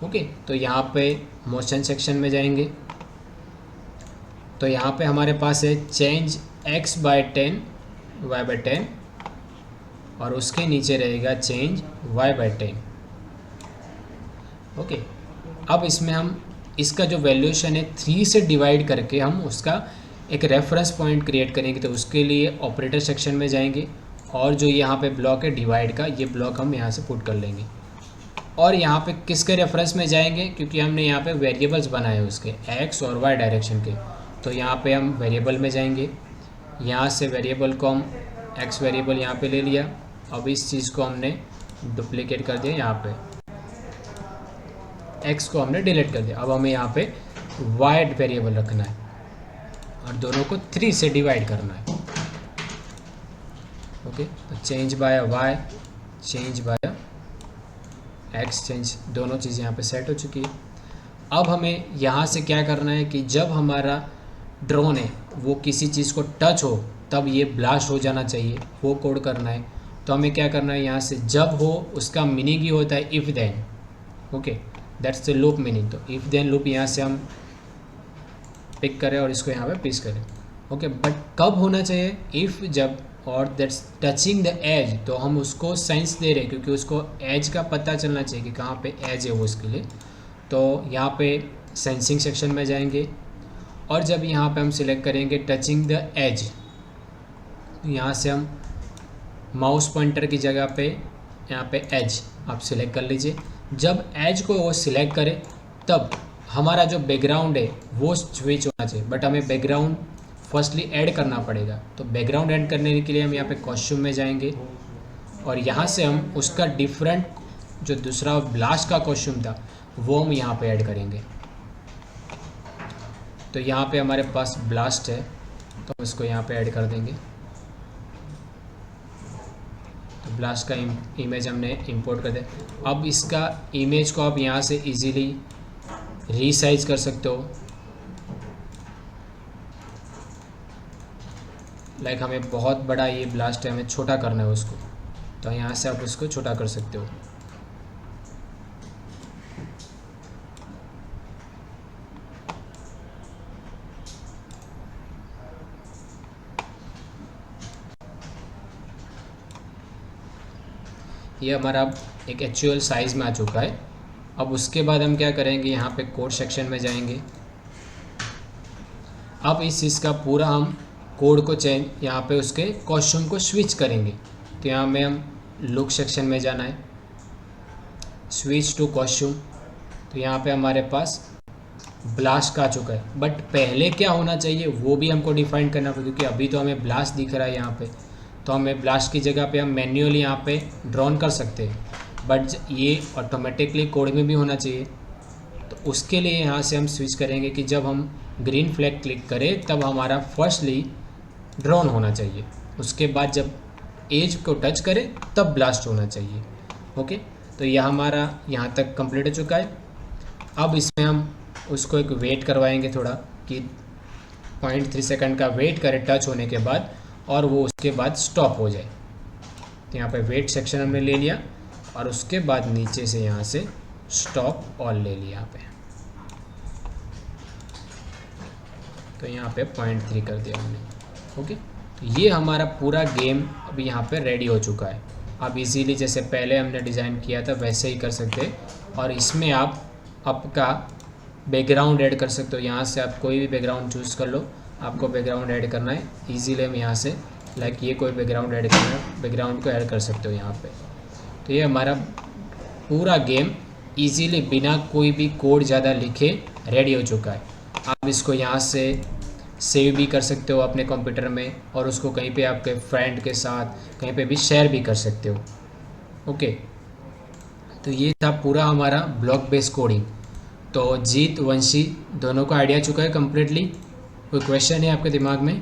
ओके, तो यहाँ पे मोशन सेक्शन में जाएंगे। तो यहाँ पे हमारे पास है change x by 10 y by 10 और उसके नीचे रहेगा चेंज y बाय 10। ओके, अब इसमें हम इसका जो वैल्यूएशन है 3 से डिवाइड करके हम उसका एक रेफरेंस पॉइंट क्रिएट करेंगे। तो उसके लिए ऑपरेटर सेक्शन में जाएंगे और जो यहाँ पे ब्लॉक है डिवाइड का, ये ब्लॉक हम यहाँ से पुट कर लेंगे। और यहाँ पे किसके रेफरेंस में जाएंगे, क्योंकि हमने यहाँ पे वेरिएबल्स बनाए हैं उसके x और y डायरेक्शन के। तो यहाँ पे हम वेरिएबल में जाएंगे, यहाँ से वेरिएबल को हम x वेरिएबल यहाँ पे ले लिया। अब इस चीज़ को हमने डुप्लीकेट कर दिया, यहाँ पे x को हमने डिलीट कर दिया। अब हमें यहाँ पे y वेरिएबल रखना है और दोनों को 3 से डिवाइड करना है। ओके, तो change bye y, change bye x change, दोनों चीज़ें यहाँ पे सेट हो चुकी है। अब हमें यहाँ से क्या करना है कि जब हमारा ड्रोन है वो किसी चीज़ को टच हो तब ये ब्लास्ट हो जाना चाहिए, वो कोड करना है। तो हमें क्या करना है, यहाँ से जब हो उसका मीनिंग ही होता है if then. Okay, that's the loop meaning. तो इफ़ देन लूप यहाँ से हम पिक करें और इसको यहाँ पे पेस्ट करें। ओके, बट कब होना चाहिए, इफ़ जब और दैट्स टचिंग द एज, तो हम उसको साइंस दे रहे हैं क्योंकि उसको एज का पता चलना चाहिए कि कहाँ पे एज है वो उसके लिए। तो यहाँ पे सेंसिंग सेक्शन में जाएंगे और जब यहाँ पे हम सिलेक्ट करेंगे टचिंग द एज, तो यहाँ से हम माउस पॉइंटर की जगह पे यहाँ पे एज आप सिलेक्ट कर लीजिए। जब एज को वो सिलेक्ट करें तब हमारा जो बैकग्राउंड है वो स्विच होना चाहिए, बट हमें बैकग्राउंड फर्स्टली ऐड करना पड़ेगा। तो बैकग्राउंड ऐड करने के लिए हम यहाँ पे कॉस्ट्यूम में जाएंगे और यहाँ से हम उसका डिफरेंट जो दूसरा ब्लास्ट का कॉस्ट्यूम था वो हम यहाँ पे ऐड करेंगे। तो यहाँ पे हमारे पास ब्लास्ट है तो हम इसको यहाँ पे ऐड कर देंगे। तो ब्लास्ट का इमेज हमने इंपोर्ट कर दिया। अब इसका इमेज को आप यहाँ से इजीली रीसाइज कर सकते हो। लाइक हमें बहुत बड़ा ये ब्लास्ट है, हमें छोटा करना है उसको, तो यहाँ से आप उसको छोटा कर सकते हो। ये हमारा एक एक्चुअल साइज़ में आ चुका है। अब उसके बाद हम क्या करेंगे, यहाँ पे कोड सेक्शन में जाएंगे। अब इस चीज़ का पूरा हम कोड को चेंज यहाँ पे उसके कॉस्ट्यूम को स्विच करेंगे। तो यहाँ में हम लुक सेक्शन में जाना है, स्विच टू कॉस्ट्यूम। तो यहाँ पे हमारे पास ब्लास्ट का आ चुका है, बट पहले क्या होना चाहिए वो भी हमको डिफाइन करना पड़ेगा, क्योंकि अभी तो हमें ब्लास्ट दिख रहा है यहाँ पे, तो हमें ब्लास्ट की जगह पे हम मैन्युअली यहाँ पे ड्रॉन कर सकते हैं, बट ये ऑटोमेटिकली कोड में भी होना चाहिए। तो उसके लिए यहाँ से हम स्विच करेंगे कि जब हम ग्रीन फ्लैग क्लिक करें तब हमारा फर्स्टली ड्रॉन होना चाहिए, उसके बाद जब एज को टच करे तब ब्लास्ट होना चाहिए। ओके, तो यह हमारा यहाँ तक कंप्लीट हो चुका है। अब इसमें हम उसको एक वेट करवाएंगे थोड़ा, कि 0.3 सेकंड का वेट करे टच होने के बाद, और वो उसके बाद स्टॉप हो जाए। तो यहाँ पे वेट सेक्शन हमने ले लिया, और उसके बाद नीचे से यहाँ से स्टॉप ऑल ले लिया यहाँ पे। तो यहाँ पे 0.3 कर दिया हमने। ओके, तो ये हमारा पूरा गेम अभी यहाँ पे रेडी हो चुका है। आप इजीली जैसे पहले हमने डिज़ाइन किया था वैसे ही कर सकते हैं, और इसमें आप आपका बैकग्राउंड ऐड कर सकते हो। यहाँ से आप कोई भी बैकग्राउंड चूज़ कर लो, आपको बैकग्राउंड ऐड करना है इजीली, हम यहाँ से लाइक ये कोई बैकग्राउंड ऐड करना है, बैकग्राउंड को ऐड कर सकते हो यहाँ पे। तो ये हमारा पूरा गेम इजीली बिना कोई भी कोड ज़्यादा लिखे रेडी हो चुका है। आप इसको यहाँ से सेव भी कर सकते हो अपने कंप्यूटर में, और उसको कहीं पे आपके फ्रेंड के साथ कहीं पे भी शेयर भी कर सकते हो। ओके, तो ये था पूरा हमारा ब्लॉक बेस कोडिंग। तो जीत वंशी दोनों को आइडिया चुका है कम्प्लीटली। कोई क्वेश्चन है आपके दिमाग में?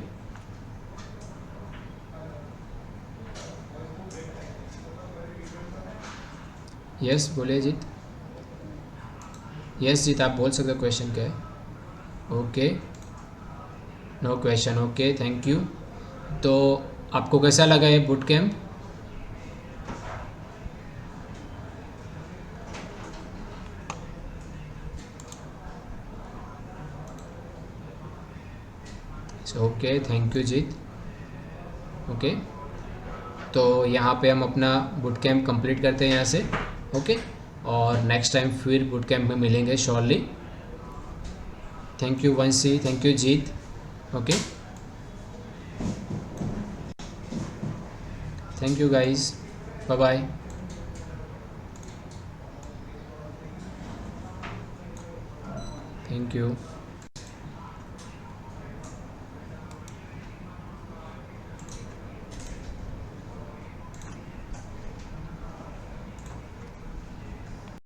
यस बोलिए जीत। यस जीत, आप बोल सकते हो क्वेश्चन क्या है। Okay, no question. Okay, thank you. तो आपको कैसा लगा ये boot camp? Okay, thank you Jeet. Okay, तो यहाँ पे हम अपना बूट कैम्प कंप्लीट करते हैं यहाँ से। ओके, और नेक्स्ट टाइम फिर बूट कैम्प में मिलेंगे surely. Thank you Vanshi, thank you Jeet. Okay, thank you guys, bye bye. Thank you.